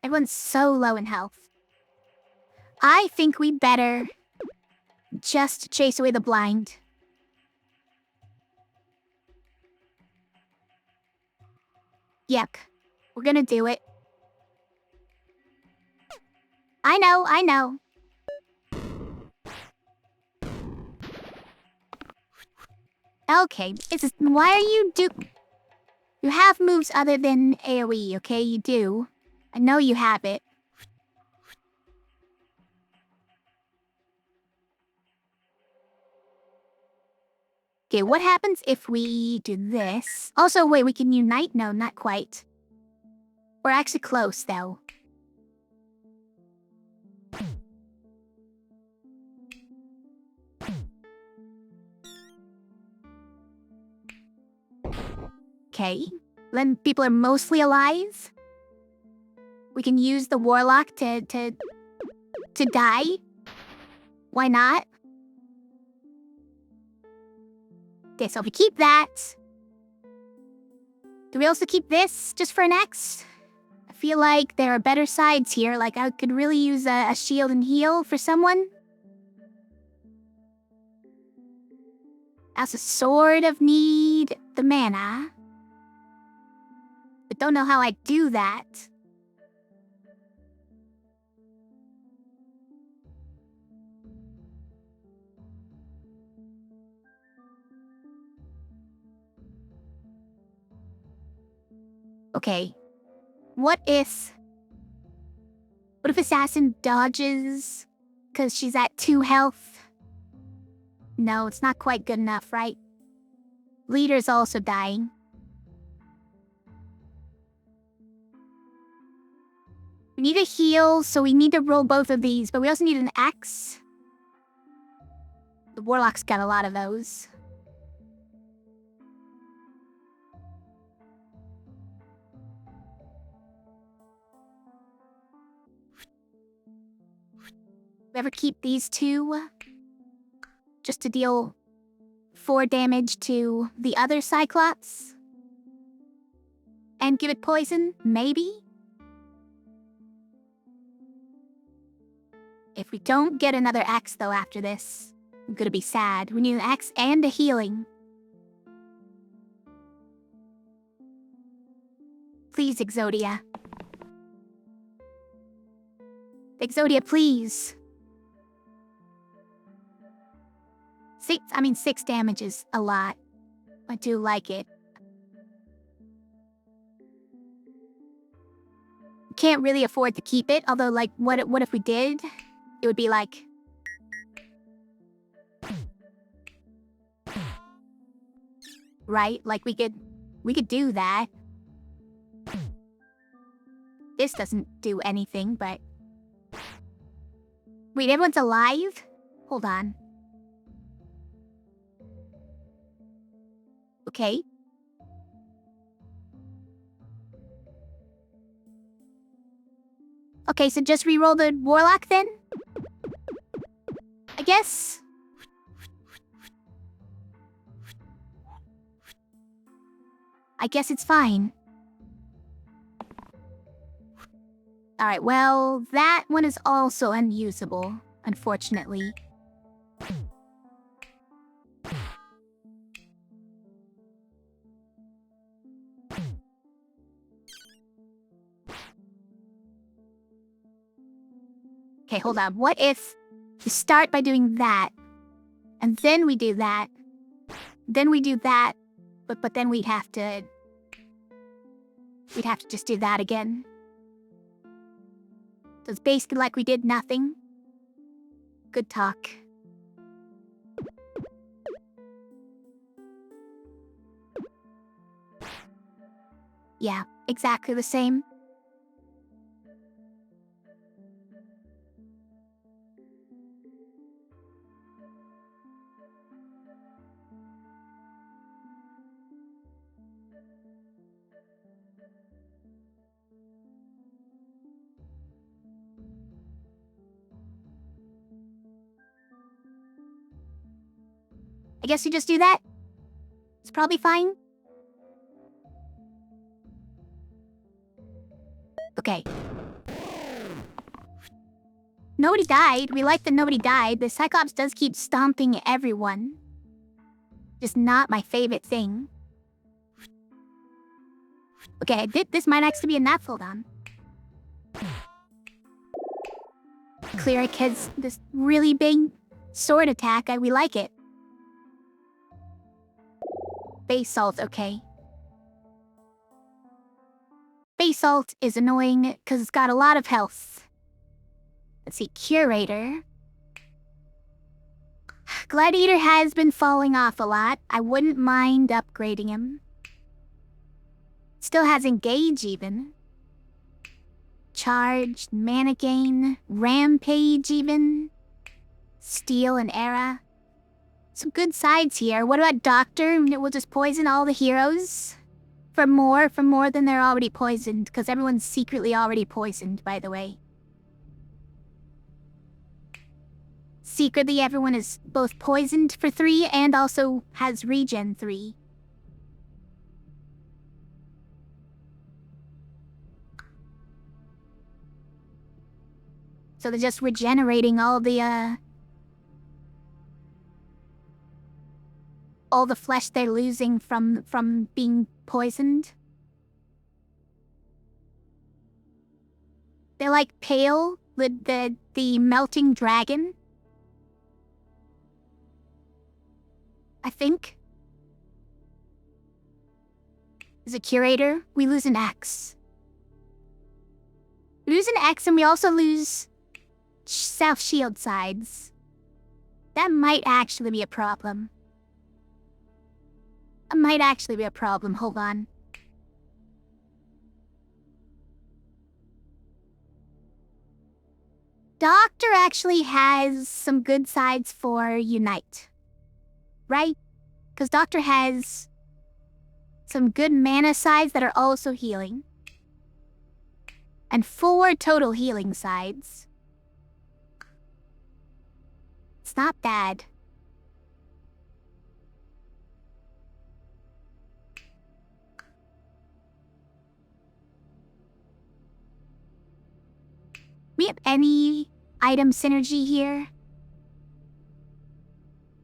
[SPEAKER 1] Everyone's so low in health. I think we better just chase away the blind. Yuck. We're gonna do it. I know. Okay, why are you You have moves other than AoE, okay? You do. I know you have it. Okay, what happens if we do this? Also, wait, we can unite? No, not quite. We're actually close, though. Okay. Then people are mostly alive. We can use the warlock to die. Why not? Okay, so we keep that. Do we also keep this just for next? I feel like there are better sides here. Like, I could really use a shield and heal for someone. I also sort of need the mana. But don't know how I do that. Okay. What if Assassin dodges because she's at 2 health? No, it's not quite good enough, right? Leader's also dying. We need a heal, so we need to roll both of these, but we also need an axe. The warlock's got a lot of those. We ever keep these two? Just to deal 4 damage to the other Cyclops? And give it poison? Maybe? If we don't get another axe, though, after this, I'm gonna be sad. We need an axe and a healing. Please, Exodia. Exodia, please. 6 damage is a lot. I do like it. Can't really afford to keep it, although, like, what if we did? It would be like... Right? Like, we could do that. This doesn't do anything, but... Wait, everyone's alive? Hold on. Okay. Okay, so just re-roll the warlock then? I guess? I guess it's fine. Alright, well, that one is also unusable, unfortunately. Okay, hold on. What if you start by doing that, and then we do that, then we do that, but then we'd have to just do that again. So it's basically like we did nothing. Good talk. Yeah, exactly the same. I guess you just do that. It's probably fine. Okay. Nobody died. We like that nobody died. The Cyclops does keep stomping everyone. Just not my favorite thing. Okay, this might actually be a Naphthalon. Cleric has this really big sword attack. We like it. Base salt, okay. Base salt is annoying because it's got a lot of health. Let's see, Curator. Gladiator has been falling off a lot. I wouldn't mind upgrading him. Still has Engage even. Charge, Mana Gain, Rampage even. Steel and Era. Some good sides here. What about Doctor? We'll just poison all the heroes? For more than they're already poisoned, because everyone's secretly already poisoned, by the way. Secretly, everyone is both poisoned for 3 and also has regen 3. So they're just regenerating all the flesh they're losing from being poisoned. They're like Pale, the melting dragon. I think. As a Curator, we lose an X. We lose an X and we also lose self-shield sides. That might actually be a problem. That might actually be a problem. Hold on. Doctor actually has some good sides for Unite. Right? Because Doctor has some good mana sides that are also healing. And 4 total healing sides. It's not bad. We have any item synergy here?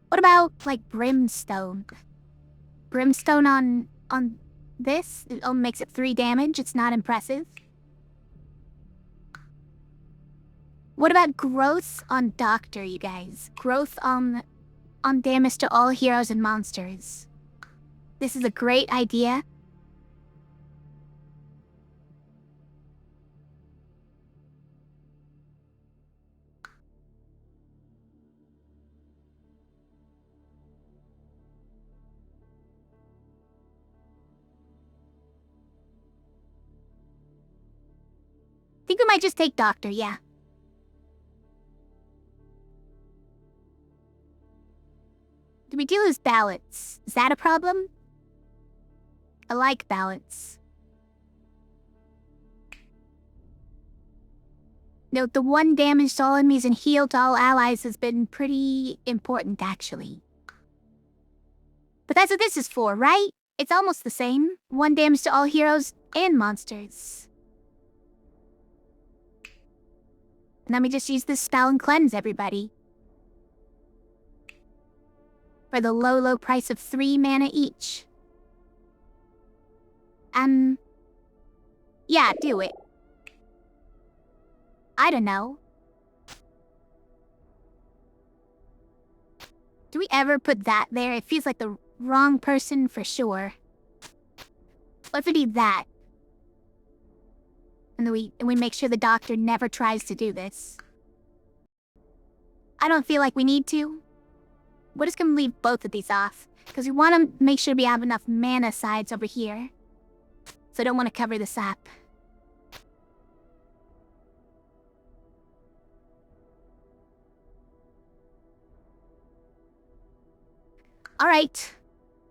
[SPEAKER 1] What about, like, Brimstone? Brimstone on this? It only makes it 3 damage. It's not impressive. What about growth on Doctor, you guys? Growth on damage to all heroes and monsters. This is a great idea. I think we might just take Doctor, yeah. Do we do lose balance? Is that a problem? I like balance. Note the 1 damage to all enemies and heal to all allies has been pretty important, actually. But that's what this is for, right? It's almost the same. 1 damage to all heroes and monsters. Let me just use this spell and cleanse everybody. For the low price of 3 mana each. Yeah, do it. I don't know. Do we ever put that there? It feels like the wrong person for sure. What if we do that? And then we make sure the Doctor never tries to do this. I don't feel like we need to. We're just gonna leave both of these off. Because we want to make sure we have enough mana sides over here. So I don't want to cover this up. Alright.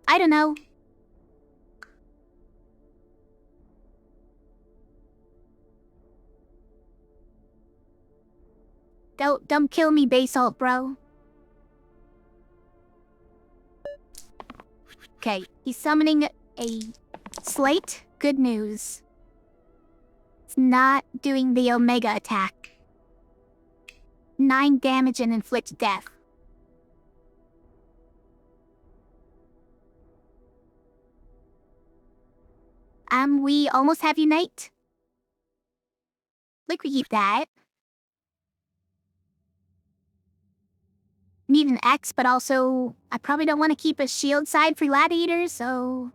[SPEAKER 1] I don't know. Don't kill me, Basalt, bro. Okay, he's summoning a slate. Good news. It's not doing the Omega attack. 9 damage and inflict death. We almost have Unite. Like, we keep that. Need an X, but also, I probably don't want to keep a shield side for Gladiator, so...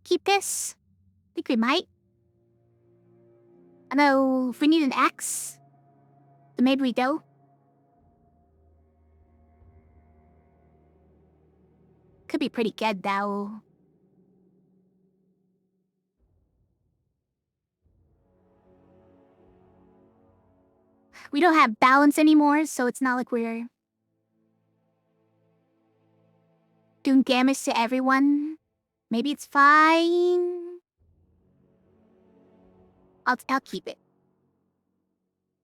[SPEAKER 1] Keep this. Think we might. I know if we need an X, then maybe we do. Could be pretty good, though. We don't have balance anymore, so it's not like we're doing damage to everyone. Maybe it's fine. I'll keep it.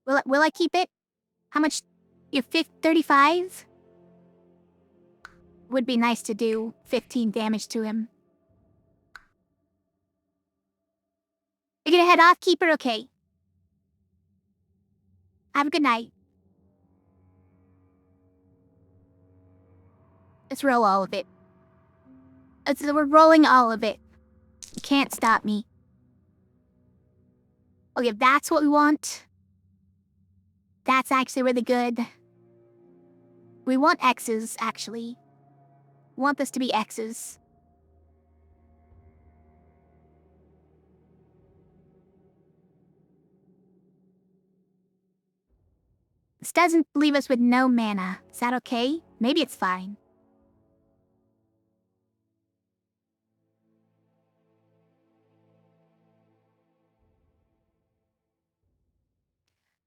[SPEAKER 1] Will I keep it? How much? You're 35? Would be nice to do 15 damage to him. You're gonna head off, Keeper? Okay. Have a good night. Let's roll all of it. We're rolling all of it. You can't stop me. Okay, if that's what we want, that's actually really good. We want X's, actually. We want this to be X's. This doesn't leave us with no mana. Is that okay? Maybe it's fine.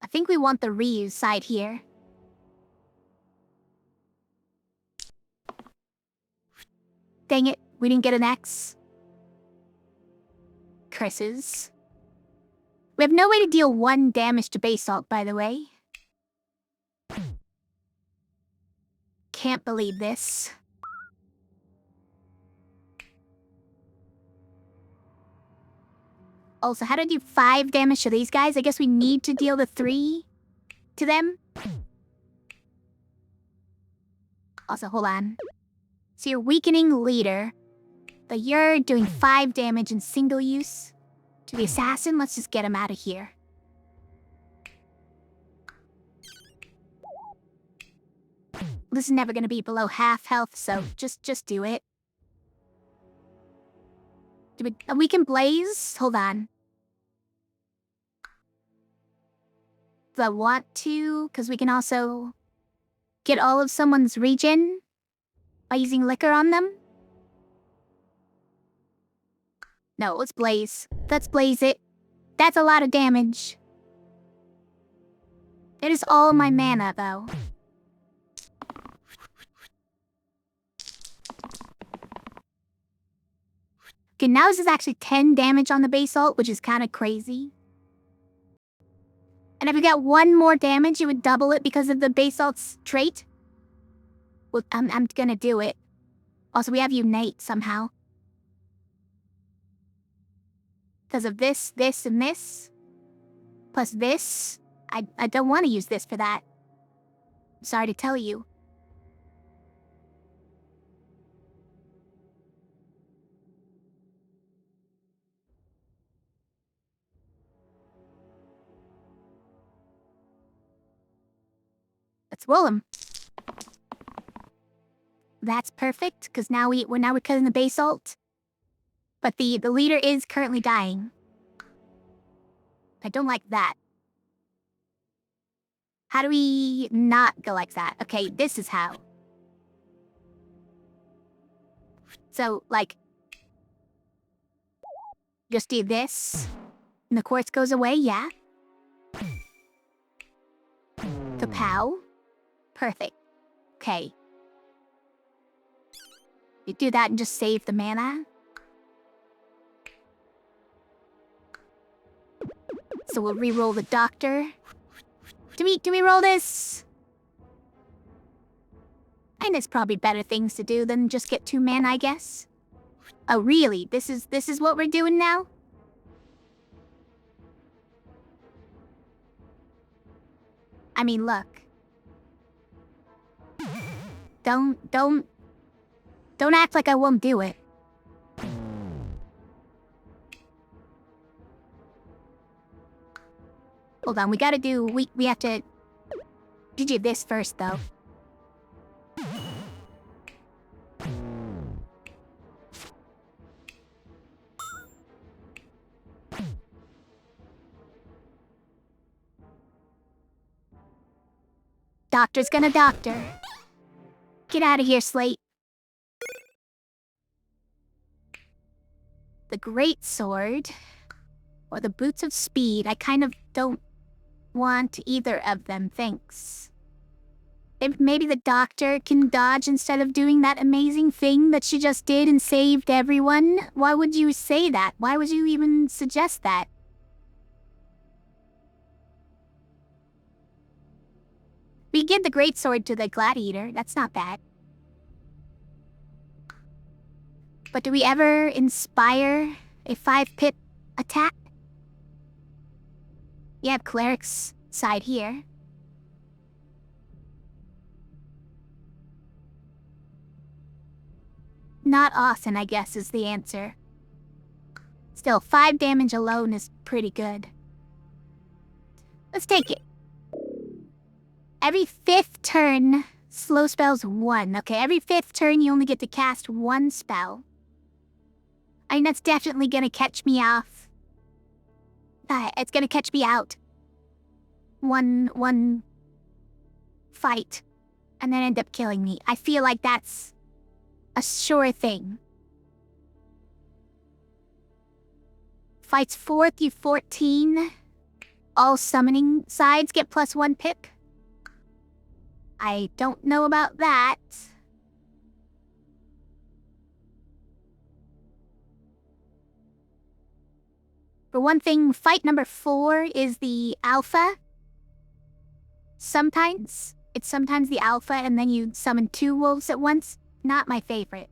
[SPEAKER 1] I think we want the reuse side here. Dang it, we didn't get an X. Curses. We have no way to deal 1 damage to Basalt, by the way. Can't believe this. Also, how to do 5 damage to these guys? I guess we need to deal the 3 to them. Also, hold on. So you're weakening leader, but you're doing 5 damage in single use to the assassin. Let's just get him out of here. This is never gonna be below half health, so just do it. We can blaze? Hold on. Do I want to? Because we can also get all of someone's regen by using liquor on them. No, let's blaze. Let's blaze it. That's a lot of damage. It is all my mana, though. Okay, now this is actually 10 damage on the Basalt, which is kind of crazy. And if we got 1 more damage, it would double it because of the Basalt's trait. Well, I'm gonna do it. Also, we have Unite somehow. Because of this, this, and this. Plus this. I don't want to use this for that. I'm sorry to tell you. Let's roll him. That's perfect, because now we're cutting the Basalt. But the leader is currently dying. I don't like that. How do we not go like that? Okay, this is how. So, like, just do this, and the quartz goes away, yeah? Kapow. Perfect. Okay. You do that and just save the mana. So we'll re-roll the doctor. Do we roll this? And there's probably better things to do than just get 2 mana, I guess. Oh, really? This is what we're doing now? I mean, look. Don't act like I won't do it. Hold on, we have to do this first, though. Doctor's gonna doctor. Get out of here, Slate. The Great Sword or the Boots of Speed. I kind of don't want either of them, thanks. If maybe the doctor can dodge instead of doing that amazing thing that she just did and saved everyone. Why would you say that? Why would you even suggest that? We give the Great Sword to the Gladiator. That's not bad. But do we ever inspire a 5-pip attack? You have Cleric's side here. Not often, I guess, is the answer. Still, 5 damage alone is pretty good. Let's take it. Every 5th turn, slow spells 1. Okay, every 5th turn you only get to cast 1 spell. I mean, that's definitely gonna catch me off. It's gonna catch me out. One fight, and then end up killing me. I feel like that's a sure thing. Fights 4 through 14. All summoning sides get +1 pip. I don't know about that. For one thing, fight number 4 is the alpha. Sometimes the alpha and then you summon 2 wolves at once. Not my favorite.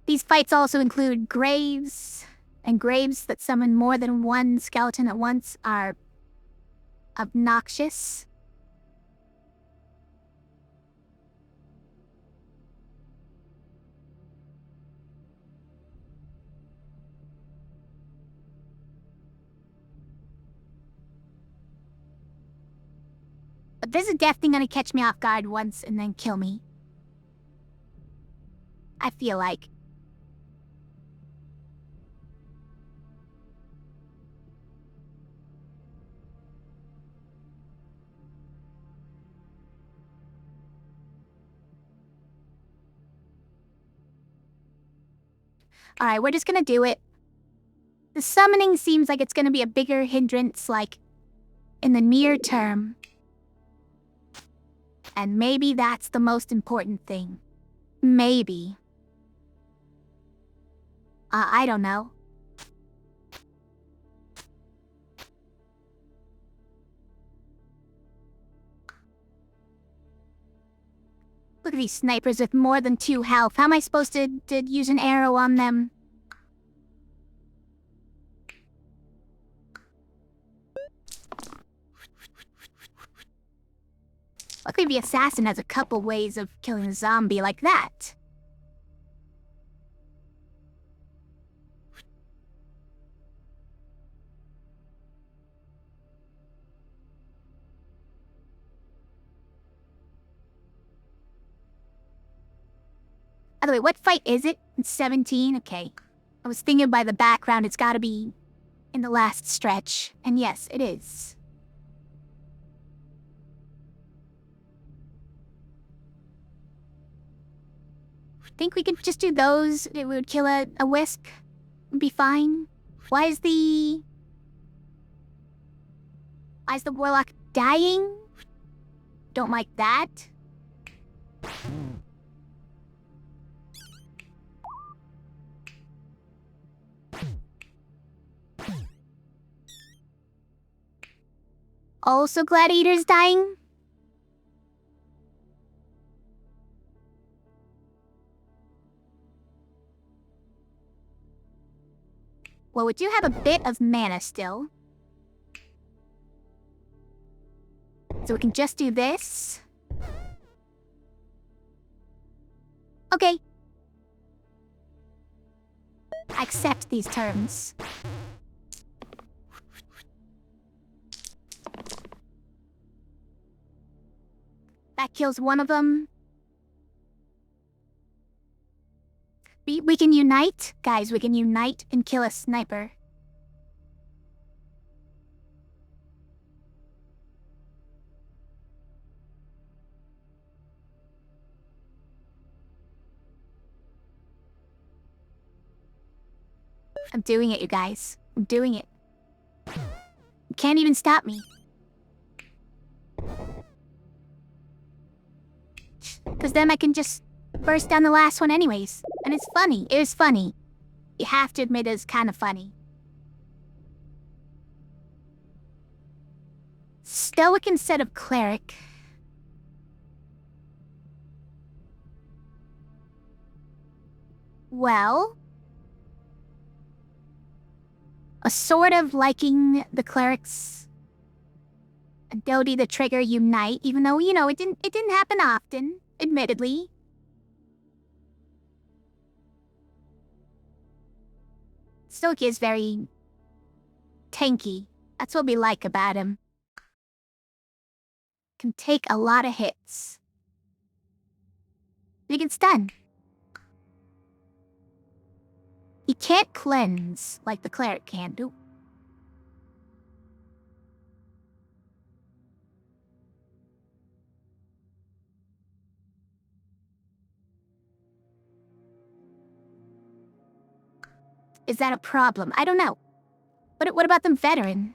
[SPEAKER 1] These fights also include graves, and graves that summon more than 1 skeleton at once are obnoxious. But this is definitely gonna catch me off guard once and then kill me. I feel like. Alright, we're just gonna do it. The summoning seems like it's gonna be a bigger hindrance, like, in the near term. And maybe that's the most important thing. Maybe. I don't know. Look at these snipers with more than 2 health. How am I supposed to use an arrow on them? Luckily the assassin has a couple ways of killing a zombie like that. By the way, what fight is it? It's 17? Okay. I was thinking by the background it's gotta be in the last stretch. And yes, it is. Think we could just do those? It would kill a wisp? Would be fine. Why is the warlock dying? Don't like that. Also gladiators dying? Well, we do have a bit of mana still. So we can just do this. Okay. I accept these terms. That kills one of them. We can unite. Guys, we can unite and kill a sniper. I'm doing it, you guys. I'm doing it. You can't even stop me. Because then I can just burst down the last one anyways. And it's funny. It was funny. You have to admit it's kind of funny. Stoic instead of cleric. Well... a sort of liking the cleric's ability to trigger unite, even though, you know, it didn't happen often, admittedly. Stoic is very tanky. That's what we like about him. Can take a lot of hits. He can stun. He can't cleanse like the cleric can do. Is that a problem? I don't know. But what about the veteran?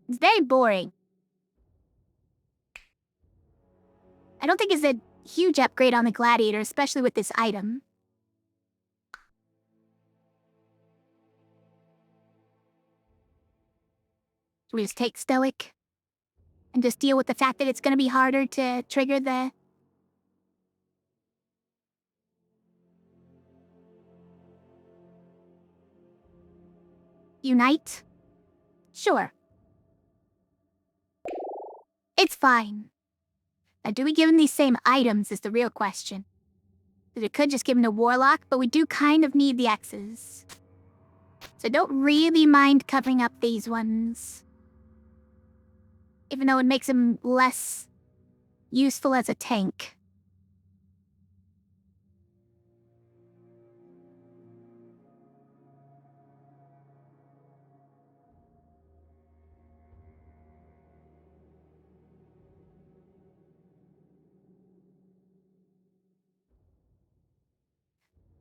[SPEAKER 1] It's very boring. I don't think it's a huge upgrade on the gladiator, especially with this item. We just take Stoic and just deal with the fact that it's going to be harder to trigger the... Unite? Sure. It's fine. Now, do we give him these same items is the real question. Because we could just give him the Warlock, but we do kind of need the X's. So I don't really mind covering up these ones. Even though it makes him less useful as a tank.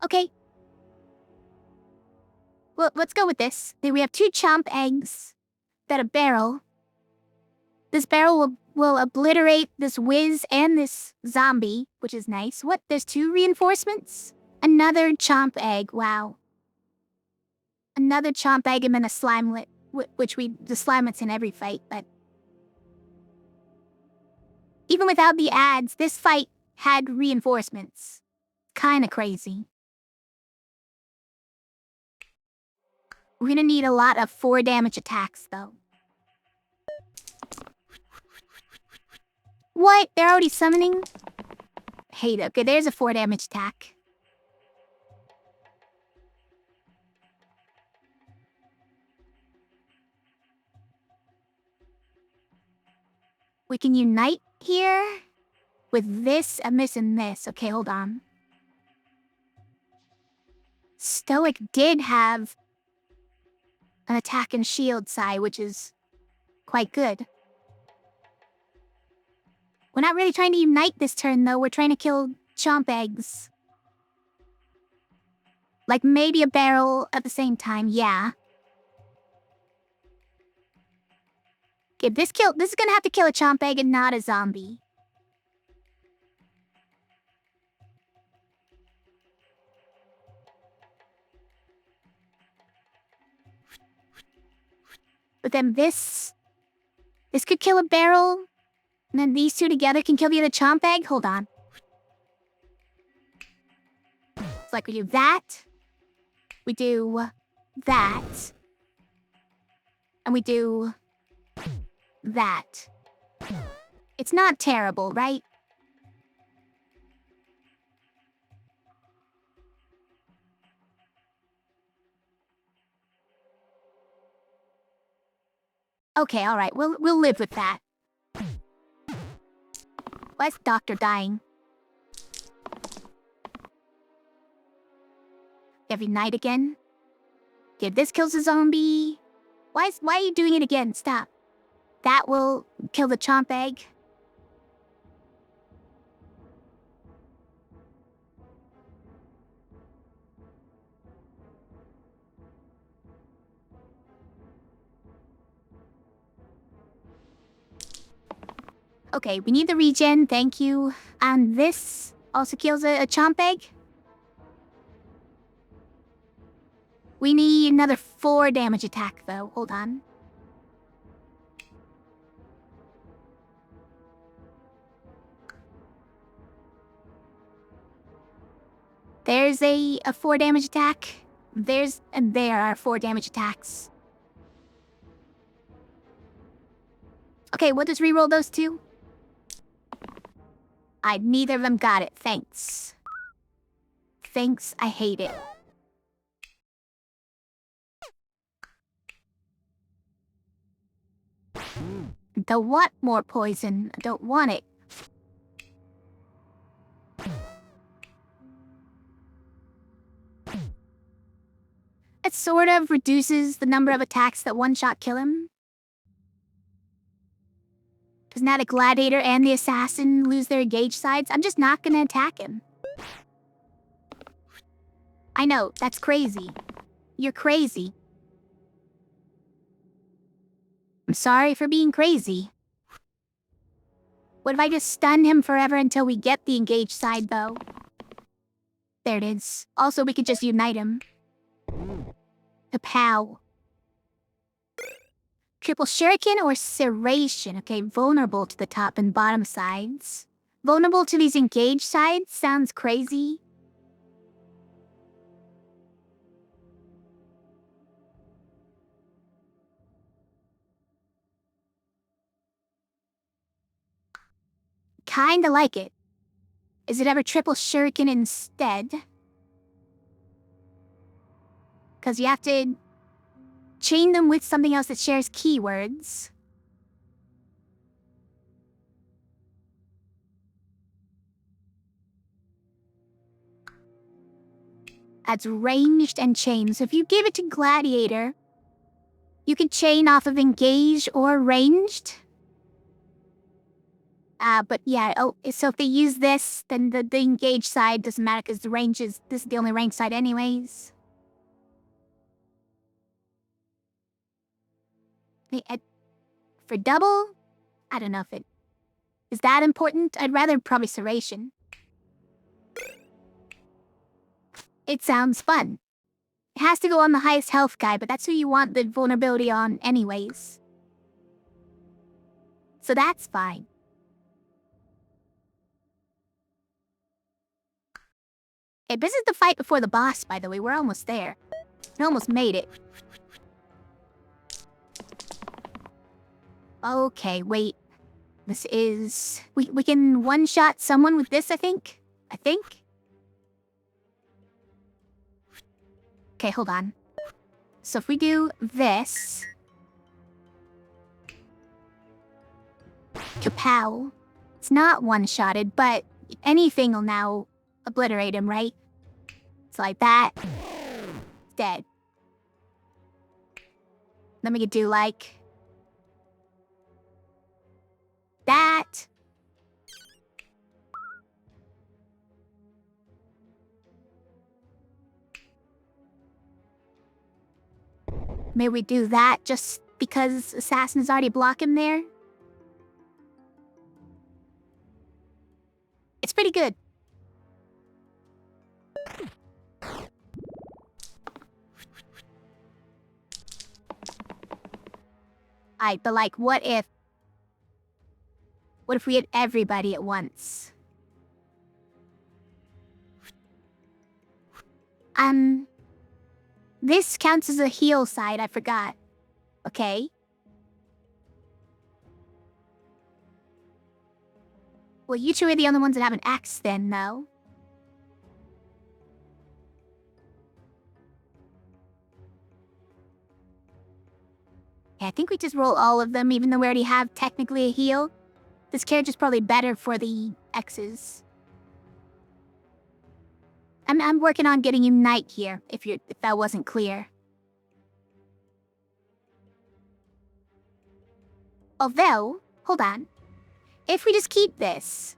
[SPEAKER 1] Okay. Well, let's go with this. We have 2 chomp eggs. That a barrel. This barrel will obliterate this whiz and this zombie, which is nice. What? There's 2 reinforcements? Another chomp egg. Wow. Another chomp egg and then a slimelet, which the slimelet's in every fight, but... even without the ads, this fight had reinforcements. Kinda crazy. We're gonna need a lot of 4 damage attacks, though. What? They're already summoning? Hey, okay, there's a 4 damage attack. We can unite here with this. I'm missing this. Okay, hold on. Stoic did have an attack and shield side, which is quite good. We're not really trying to unite this turn, though. We're trying to kill chomp eggs. Like maybe a barrel at the same time, yeah. Okay, this is gonna have to kill a chomp egg and not a zombie. But then this could kill a barrel, and then these 2 together can kill the other chomp egg? Hold on. like we do that. We do that. And we do that. It's not terrible, right? Okay, alright, we'll live with that. Why's Doctor dying? Every night again? Okay, this kills a zombie. Why are you doing it again? Stop. That will kill the chomp egg. Okay, we need the regen, thank you. And this also kills a chomp egg. We need another 4 damage attack, though. Hold on. There's a 4 damage attack. And there are 4 damage attacks. Okay, we'll just reroll those 2. Neither of them got it, thanks. Thanks, I hate it. Don't want more poison. I don't want it. It sort of reduces the number of attacks that one-shot kill him. Doesn't that a gladiator and the assassin lose their engaged sides? I'm just not gonna attack him. I know, that's crazy. You're crazy. I'm sorry for being crazy. What if I just stun him forever until we get the engaged side, though? There it is. Also, we could just unite him. Kapow. Triple shuriken or serration? Okay, vulnerable to the top and bottom sides. Vulnerable to these engaged sides sounds crazy. Kinda like it. Is it ever triple shuriken instead? Because you have to chain them with something else that shares keywords. Adds ranged and chain. So if you give it to gladiator, you can chain off of engaged or ranged. But yeah, so if they use this, then the engaged side doesn't matter because this is the only ranged side anyways. For double, I don't know if it is that important. I'd rather probably serration. It sounds fun. It has to go on the highest health guy, but that's who you want the vulnerability on anyways. So that's fine. Hey, this is the fight before the boss, by the way. We're almost there. We almost made it. Okay, wait. This is... We can one-shot someone with this, I think? Okay, hold on. So if we do this... Kapow. It's not one-shotted, but anything will now obliterate him, right? It's like that. Dead. Then we could do like... that. May we do that just because Assassin is already blocking there? It's pretty good. But like, what if we hit everybody at once? This counts as a heal side, I forgot. Okay. Well, you two are the only ones that have an axe then, though. Yeah, I think we just roll all of them, even though we already have technically a heal. This carriage is probably better for the X's. I'm working on getting you knight here, if that wasn't clear. Although, hold on. If we just keep this,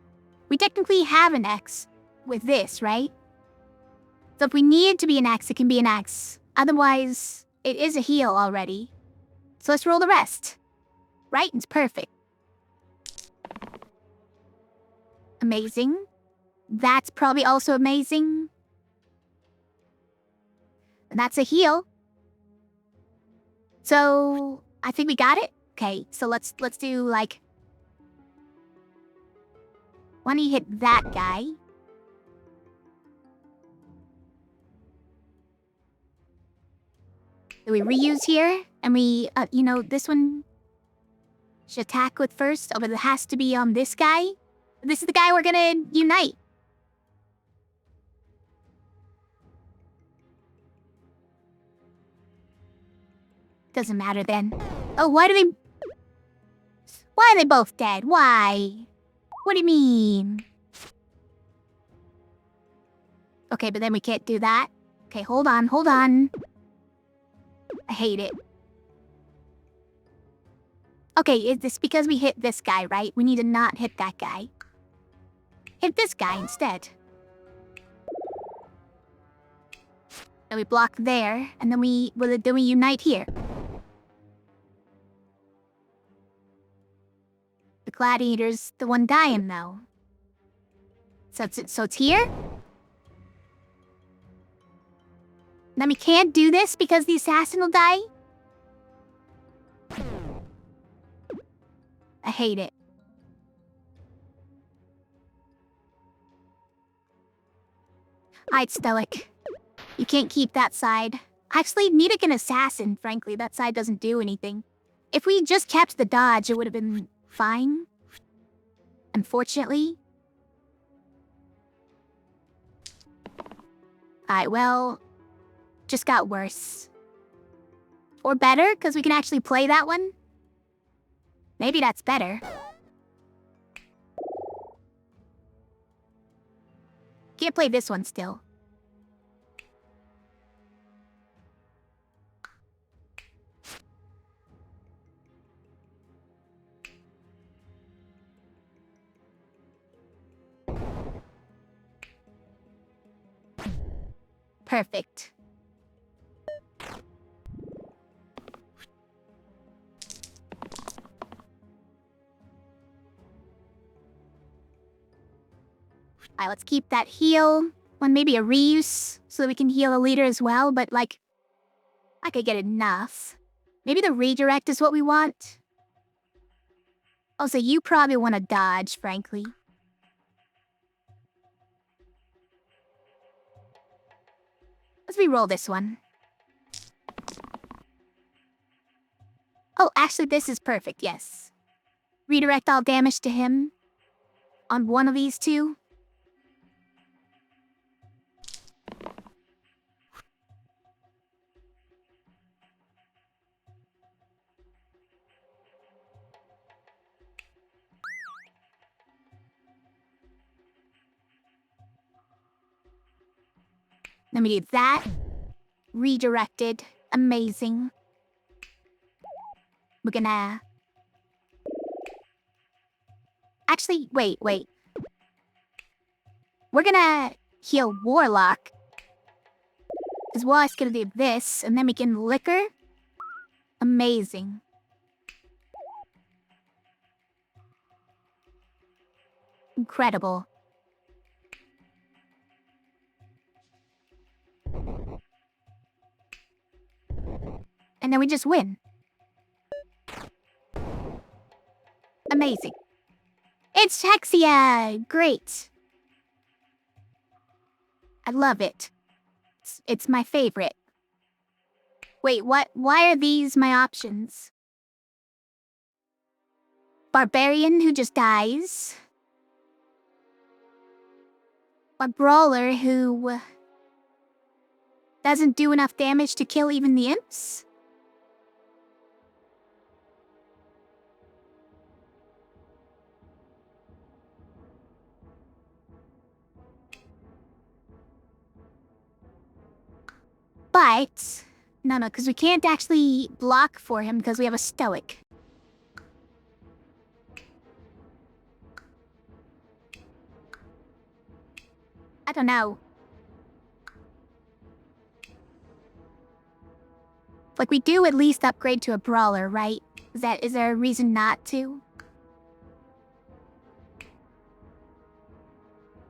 [SPEAKER 1] we technically have an X with this, right? So if we need it to be an X, it can be an X. Otherwise, it is a heal already. So let's roll the rest. Right? It's perfect. Amazing. That's probably also amazing. And that's a heal. So I think we got it. Okay, so let's do like. Why don't you hit that guy? Do we reuse here? And we, this one should attack with first. Oh, but it has to be on this guy. This is the guy we're gonna unite. Doesn't matter then. Oh, why are they both dead? Why? What do you mean? Okay, but then we can't do that. Okay, hold on. I hate it. Okay, is this because we hit this guy, right? We need to not hit that guy. Hit this guy instead. Then we block there, and then we unite here. The gladiator's the one dying, though. So it's here? Then we can't do this because the assassin will die? I hate it. Alright, Stoic. You can't keep that side. I actually need an assassin, frankly. That side doesn't do anything. If we just kept the dodge, it would have been fine. Unfortunately. Alright, well, just got worse. Or better, because we can actually play that one. Maybe that's better. Can't play this one still. Perfect. Alright, let's keep that heal. One, maybe a reuse, so that we can heal the leader as well, but like, I could get enough. Maybe the redirect is what we want. Also, you probably want to dodge, frankly. Let's re-roll this one. Oh, actually, this is perfect, yes. Redirect all damage to him. On one of these two. Then we do that. Redirected. Amazing. We're gonna... Actually, wait. We're gonna heal Warlock. As well as gonna do this, and then we can Liquor. Amazing. Incredible. And then we just win. Amazing. It's Hexia! Great. I love it. It's my favorite. Wait, what? Why are these my options? Barbarian who just dies. A brawler who doesn't do enough damage to kill even the imps? But, no, because we can't actually block for him because we have a stoic. I don't know. Like, we do at least upgrade to a brawler, right? Is there a reason not to?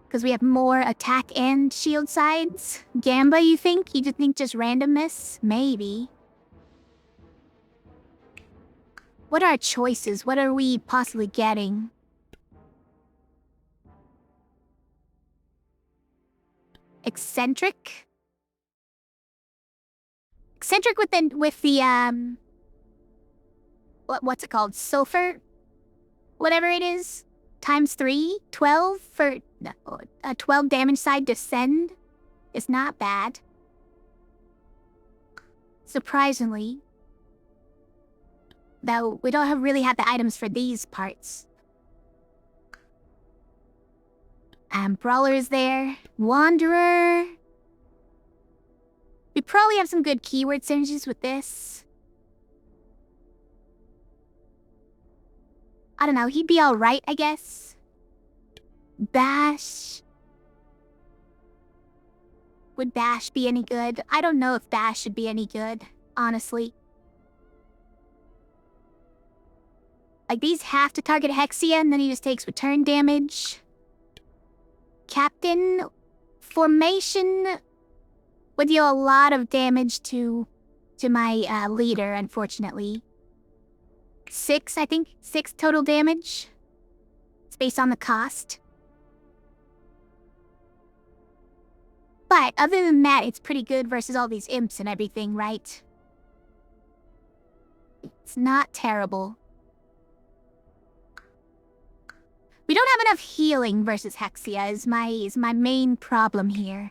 [SPEAKER 1] Because we have more attack and shield sides? Gamba, you think? You just think just randomness? Maybe. What are our choices? What are we possibly getting? Eccentric? Eccentric with the what's it called? Sulfur? Whatever it is. Times 3? 12 for a 12 damage side descend is not bad. Surprisingly. Though we don't really have the items for these parts. Brawler is there. Wanderer. We probably have some good keyword synergies with this. I don't know, he'd be alright, I guess. Bash. Would Bash be any good? I don't know if Bash should be any good, honestly. Like, these have to target Hexia, and then he just takes return damage. Captain. Formation would deal a lot of damage to my leader, unfortunately. 6, I think. 6 total damage. It's based on the cost. But other than that, it's pretty good versus all these imps and everything, right? It's not terrible. We don't have enough healing versus Hexia is my main problem here.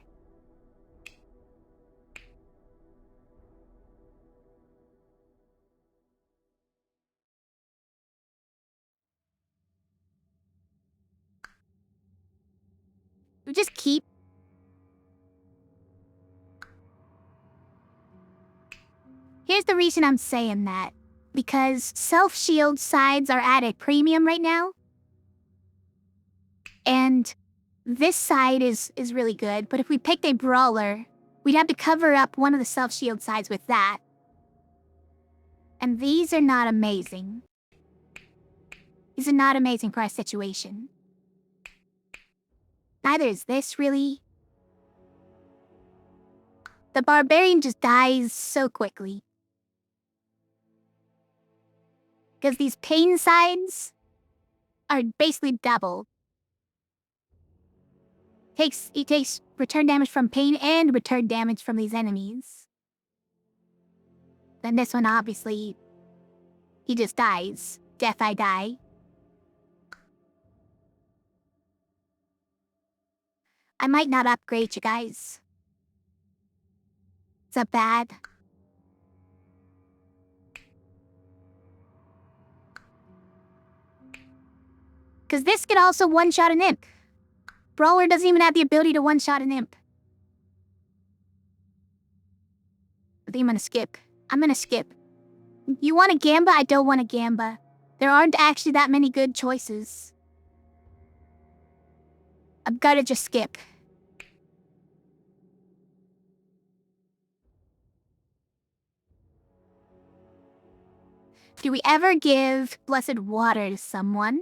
[SPEAKER 1] We just keep... Here's the reason I'm saying that. Because self-shield sides are at a premium right now. And this side is really good, but if we picked a brawler, we'd have to cover up one of the self-shield sides with that. And these are not amazing. These are not amazing for our situation. Neither is this, really. The barbarian just dies so quickly. Because these pain sides are basically double. He takes return damage from pain and return damage from these enemies. Then this one, obviously, he just dies. Death I die. I might not upgrade you guys. Is that bad? Because this could also one-shot an imp. Brawler doesn't even have the ability to one-shot an imp. I think I'm gonna skip. I'm gonna skip. You want a Gamba? I don't want a Gamba. There aren't actually that many good choices. I've gotta just skip. Do we ever give Blessed Water to someone?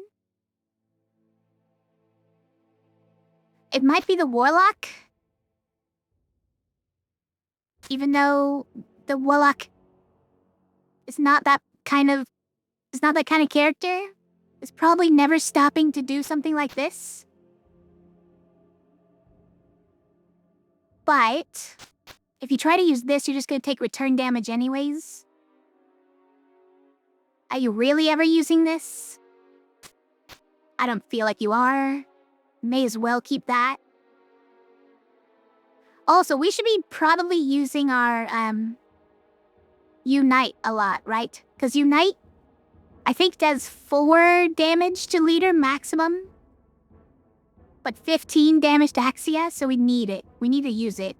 [SPEAKER 1] It might be the Warlock. Even though the Warlock is not that kind of character. Is probably never stopping to do something like this. But If you try to use this, you're just gonna take return damage anyways. Are you really ever using this? I don't feel like you are. May as well keep that. Also, we should be probably using our, Unite a lot, right? Because Unite, I think, does 4 damage to leader maximum. But 15 damage to Hexia, so we need it. We need to use it.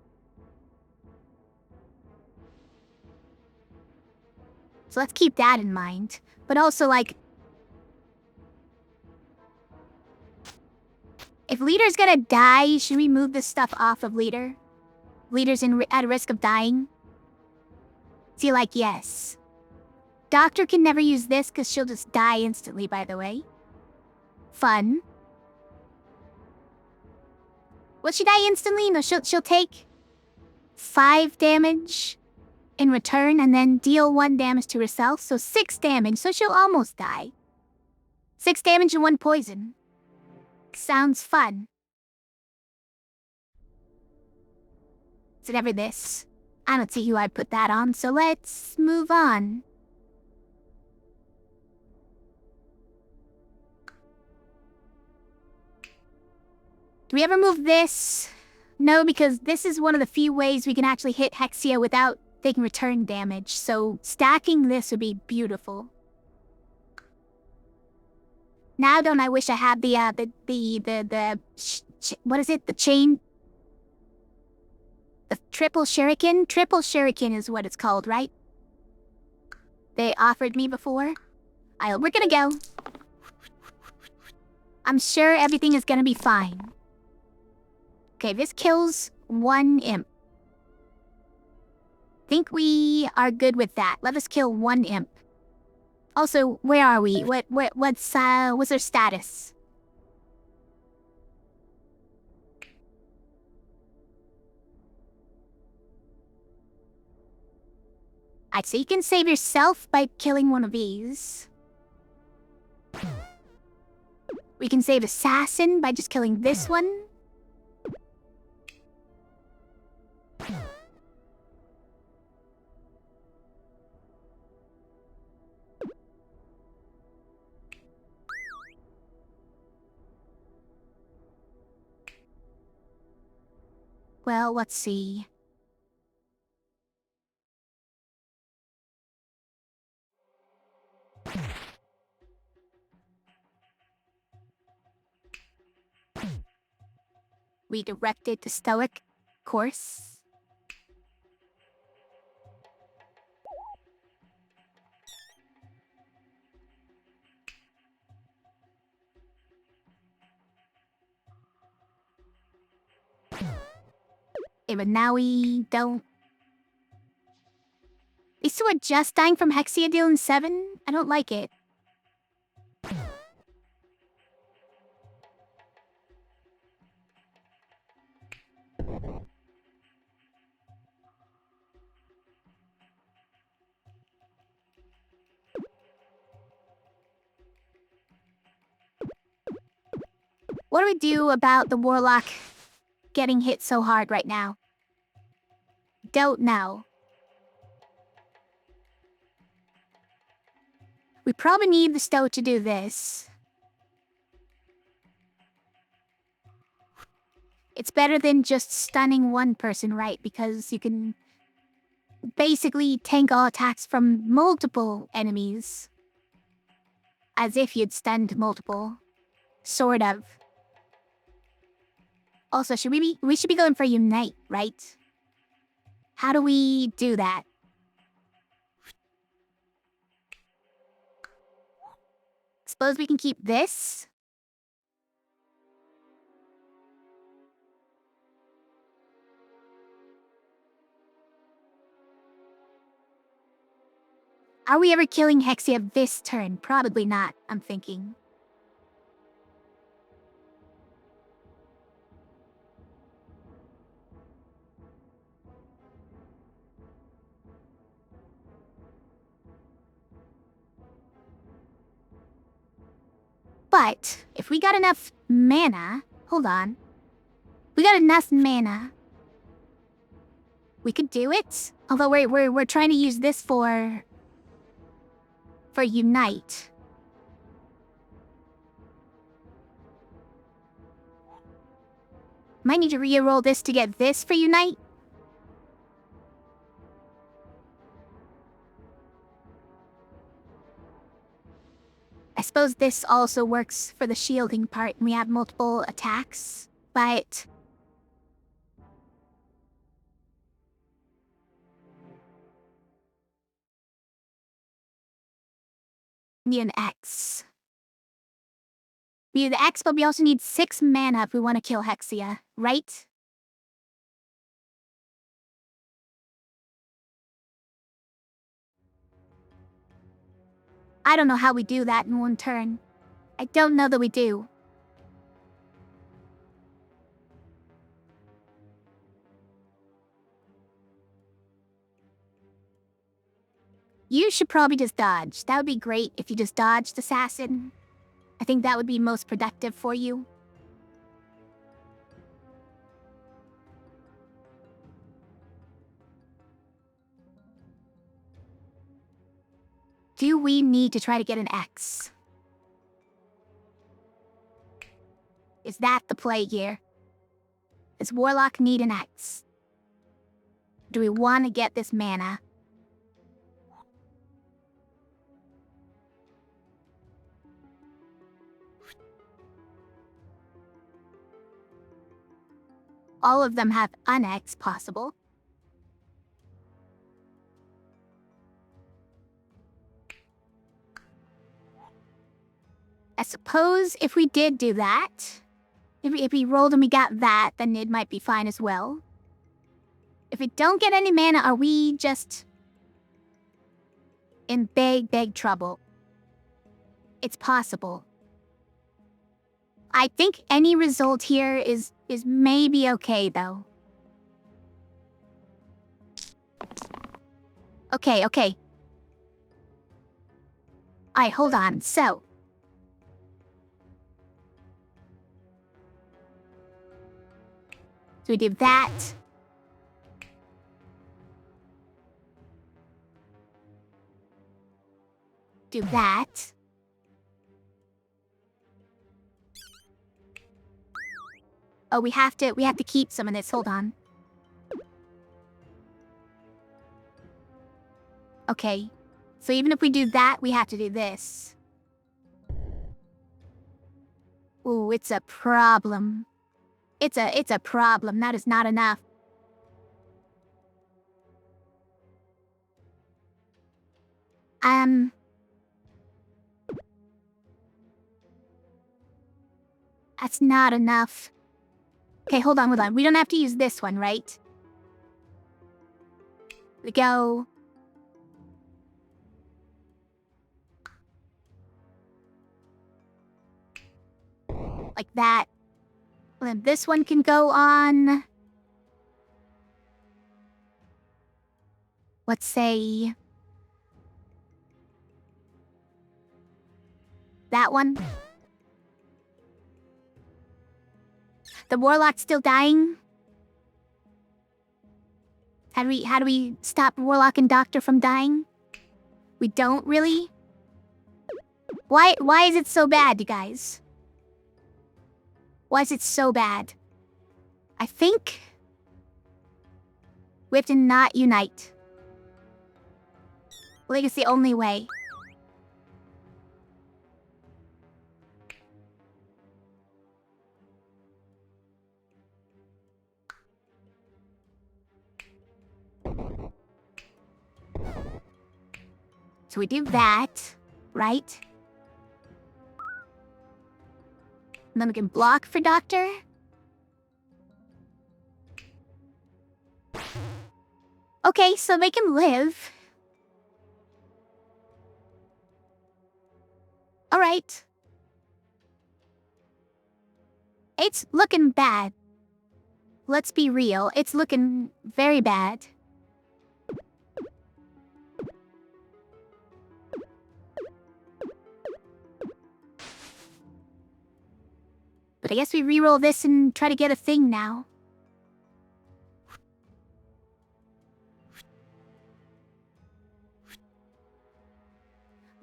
[SPEAKER 1] So let's keep that in mind. But also, like, if leader's gonna die, should we move this stuff off of leader? Leader's at risk of dying? So you're like, yes. Doctor can never use this because she'll just die instantly, by the way. Fun. Will she die instantly? No, she'll take 5 damage in return and then deal 1 damage to herself. So 6 damage, so she'll almost die. 6 damage and 1 poison. Sounds fun. Is it ever this? I don't see who I'd put that on, so let's move on. Do we ever move this? No, because this is one of the few ways we can actually hit Hexia without taking return damage, so stacking this would be beautiful. Now don't I wish I had what is it? The chain? The triple shuriken? Triple shuriken is what it's called, right? They offered me before. We're gonna go. I'm sure everything is gonna be fine. Okay, this kills 1 imp. Think we are good with that. Let us kill 1 imp. Also, where are we? What's our status? I'd say you can save yourself by killing one of these. We can save Assassin by just killing this one. Well, let's see. Redirected to Stoic course. Okay, but now we don't... These two are just dying from Hexia dealing 7? I don't like it. What do we do about the Warlock getting hit so hard right now? Don't know. We probably need the Stow to do this. It's better than just stunning one person, right? Because you can basically tank all attacks from multiple enemies. As if you'd stunned multiple. Sort of. Also, we should be going for Unite, right? How do we do that? Suppose we can keep this? Are we ever killing Hexia this turn? Probably not, I'm thinking. But, if we got enough mana... Hold on. We got enough mana. We could do it. Although we're trying to use this for Unite. Might need to re-roll this to get this for Unite. I suppose this also works for the shielding part, and we have multiple attacks, but... need an X. We need the X, but we also need 6 mana if we want to kill Hexia, right? I don't know how we do that in one turn. I don't know that we do. You should probably just dodge. That would be great if you just dodged Assassin. I think that would be most productive for you. Do we need to try to get an X? Is that the play here? Does Warlock need an X? Do we want to get this mana? All of them have an X possible. I suppose if we did do that, if we rolled and we got that, then it might be fine as well. If we don't get any mana, are we just in big trouble? It's possible. I think any result here is maybe okay, though. Okay. Alright, hold on. So we do that. Do that. Oh, we have to keep some of this. Hold on. Okay. So even if we do that, we have to do this. Ooh, it's a problem. It's a problem. That is not enough. That's not enough. Okay, hold on. We don't have to use this one, right? We go... like that. And then this one can go on... let's say... that one. The Warlock's still dying? How do we stop Warlock and Doctor from dying? We don't really? Why is it so bad, you guys? Why is it so bad? I think we have to not unite. I think it's the only way. So we do that, right? And then we can block for Doctor. Okay, so make him live. Alright. It's looking bad. Let's be real, it's looking very bad. But I guess we reroll this and try to get a thing now.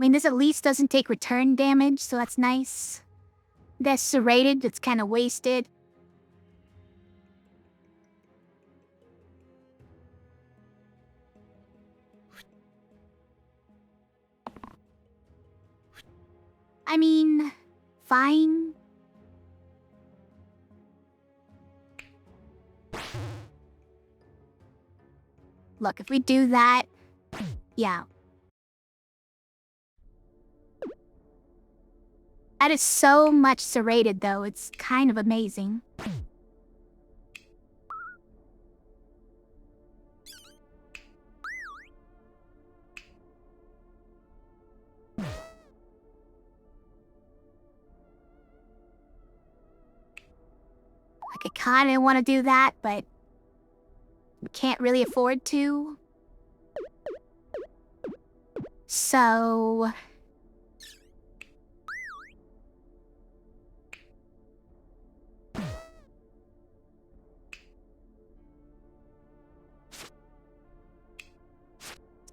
[SPEAKER 1] mean, this at least doesn't take return damage, so that's nice. That's serrated, it's kind of wasted. I mean, fine. Look, if we do that, yeah. That is so much serrated, though. It's kind of amazing. Like, I kind of want to do that, but can't really afford to. So...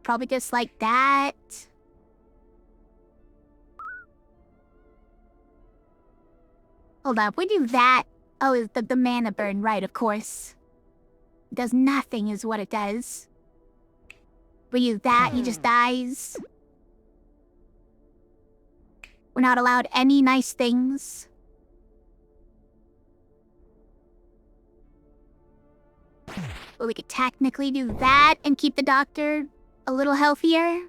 [SPEAKER 1] probably just like that. Hold on, if we do that... Oh, is the mana burn, right, of course. It does nothing is what it does. We use that, he just dies. We're not allowed any nice things. But we could technically do that and keep the doctor a little healthier.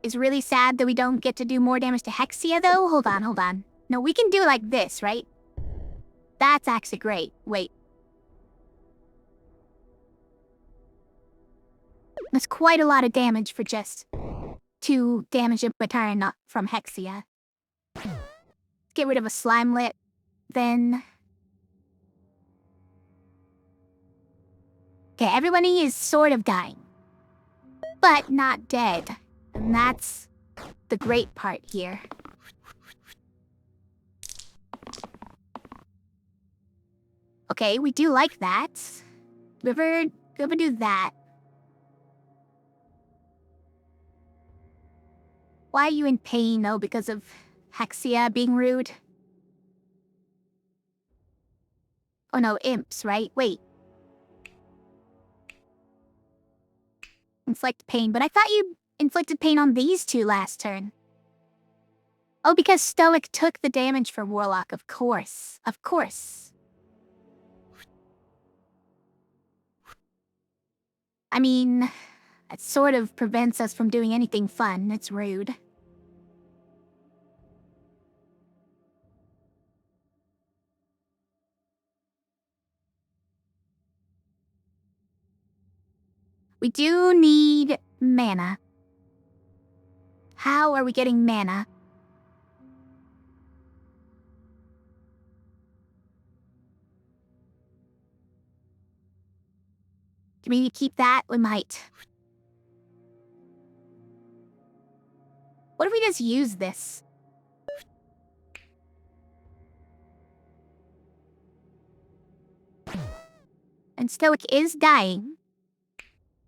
[SPEAKER 1] It's really sad that we don't get to do more damage to Hexia, though. Hold on. No, we can do it like this, right? That's actually great. Wait. That's quite a lot of damage for just 2 damage in return, not from Hexia. Let's get rid of a Slimelet, then... Okay, everybody is sort of dying. But not dead. And that's the great part here. Okay, we do like that. River, go do that. Why are you in pain, though? Because of Hexia being rude? Oh no, imps, right? Wait. Inflict pain, but I thought you inflicted pain on these 2 last turn. Oh, because Stoic took the damage for Warlock, of course. Of course. I mean, it sort of prevents us from doing anything fun. It's rude. We do need mana. How are we getting mana? Can we keep that? We might. What if we just use this? And Stoic is dying.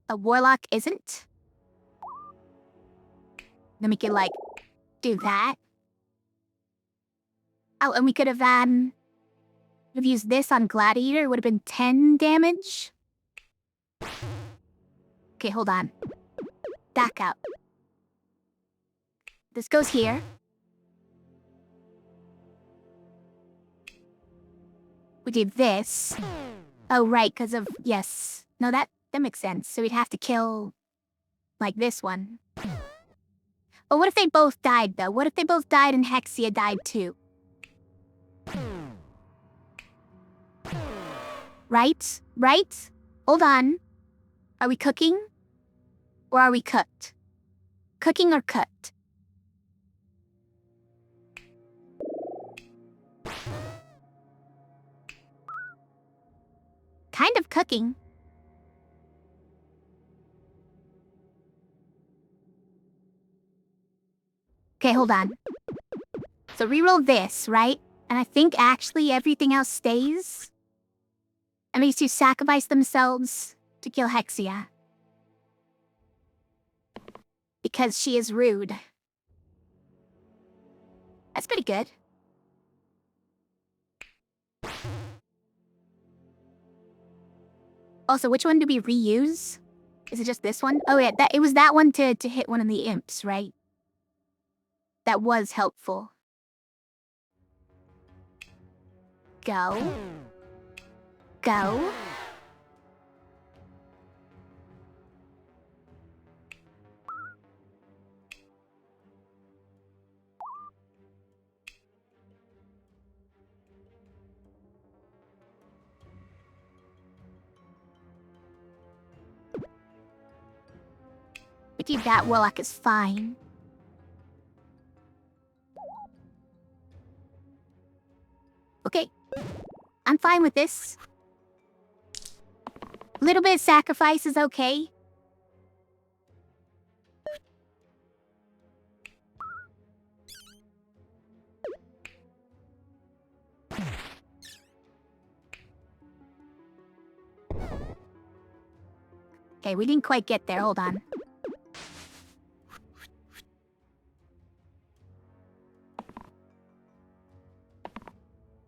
[SPEAKER 1] A Warlock isn't. Then we could, like, do that. Oh, and we could have used this on Gladiator. It would have been 10 damage. Okay, hold on. Back up. This goes here. We do this. Oh, right, because of... Yes. No, that makes sense. So we'd have to kill... like this one. But what if they both died, though? What if they both died and Hexia died, too? Right? Right? Hold on. Are we cooking? Or are we cooked? Cooking or cooked? Kind of cooking. Okay, hold on. So reroll this, right? And I think actually everything else stays. And these 2 sacrifice themselves to kill Hexia. because she is rude. That's pretty good. Also, which one do we reuse? Is it just this one? Oh yeah, it was that one to hit one of the imps, right? That was helpful. Go. Go. We keep that warlock is fine. Okay. I'm fine with this. A little bit of sacrifice is okay. Okay, we didn't quite get there. Hold on.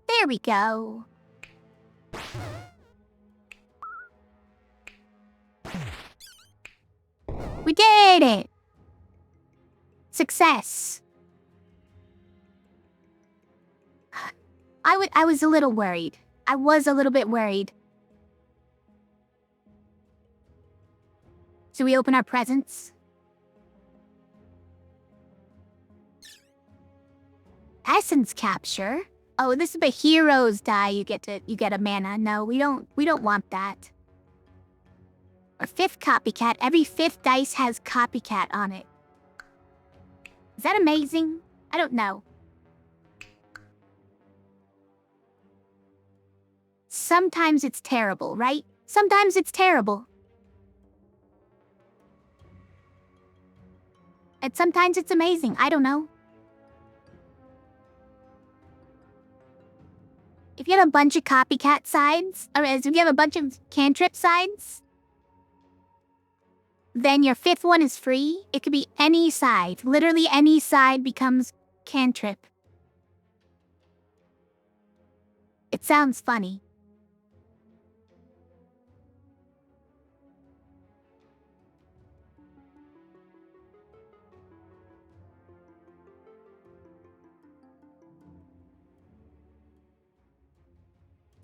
[SPEAKER 1] There we go. We did it! Success. I was a little worried. I was a little bit worried. Should we open our presents? Essence capture? Oh, this is a hero's die. You get a mana. No, we don't want that. Or 5th copycat. Every 5th dice has copycat on it. Is that amazing? I don't know. Sometimes it's terrible, right? Sometimes it's terrible. And sometimes it's amazing. I don't know. If you have a bunch of copycat sides, or if you have a bunch of cantrip sides, then your 5th one is free. It could be any side. Literally any side becomes cantrip. It sounds funny.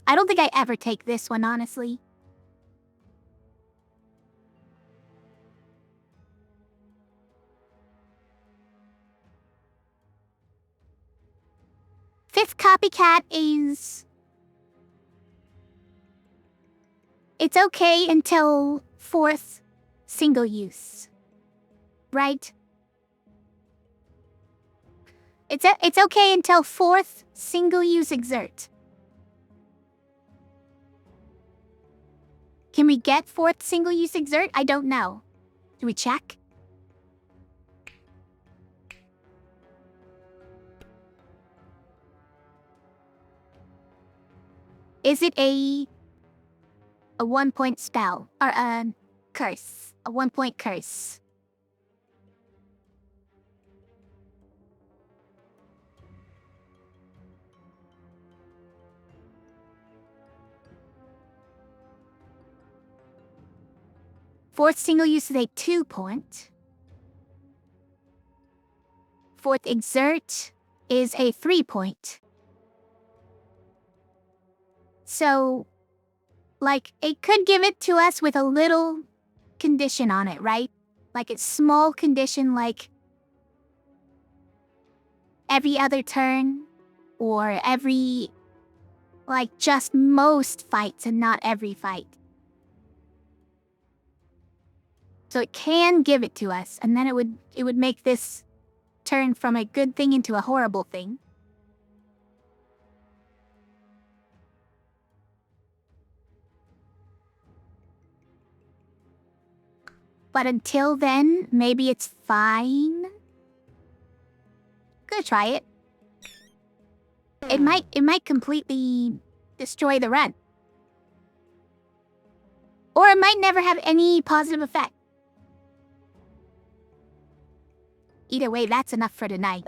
[SPEAKER 1] I don't think I ever take this one, honestly. Fifth copycat is... It's okay until 4th single use. Right? It's okay until 4th single use exert. Can we get 4th single use exert? I don't know. Do we check? Is it a 1-point spell? Or a curse? A 1-point curse? Fourth single use is a 2-point. 4th exert is a 3-point. So, like, it could give it to us with a little condition on it, right? Like, it's small condition, like every other turn, or every, like, just most fights and not every fight. So it can give it to us, and then it would make this turn from a good thing into a horrible thing. But until then, maybe it's fine. Gonna try it. It might completely destroy the run. Or it might never have any positive effect. Either way, that's enough for tonight.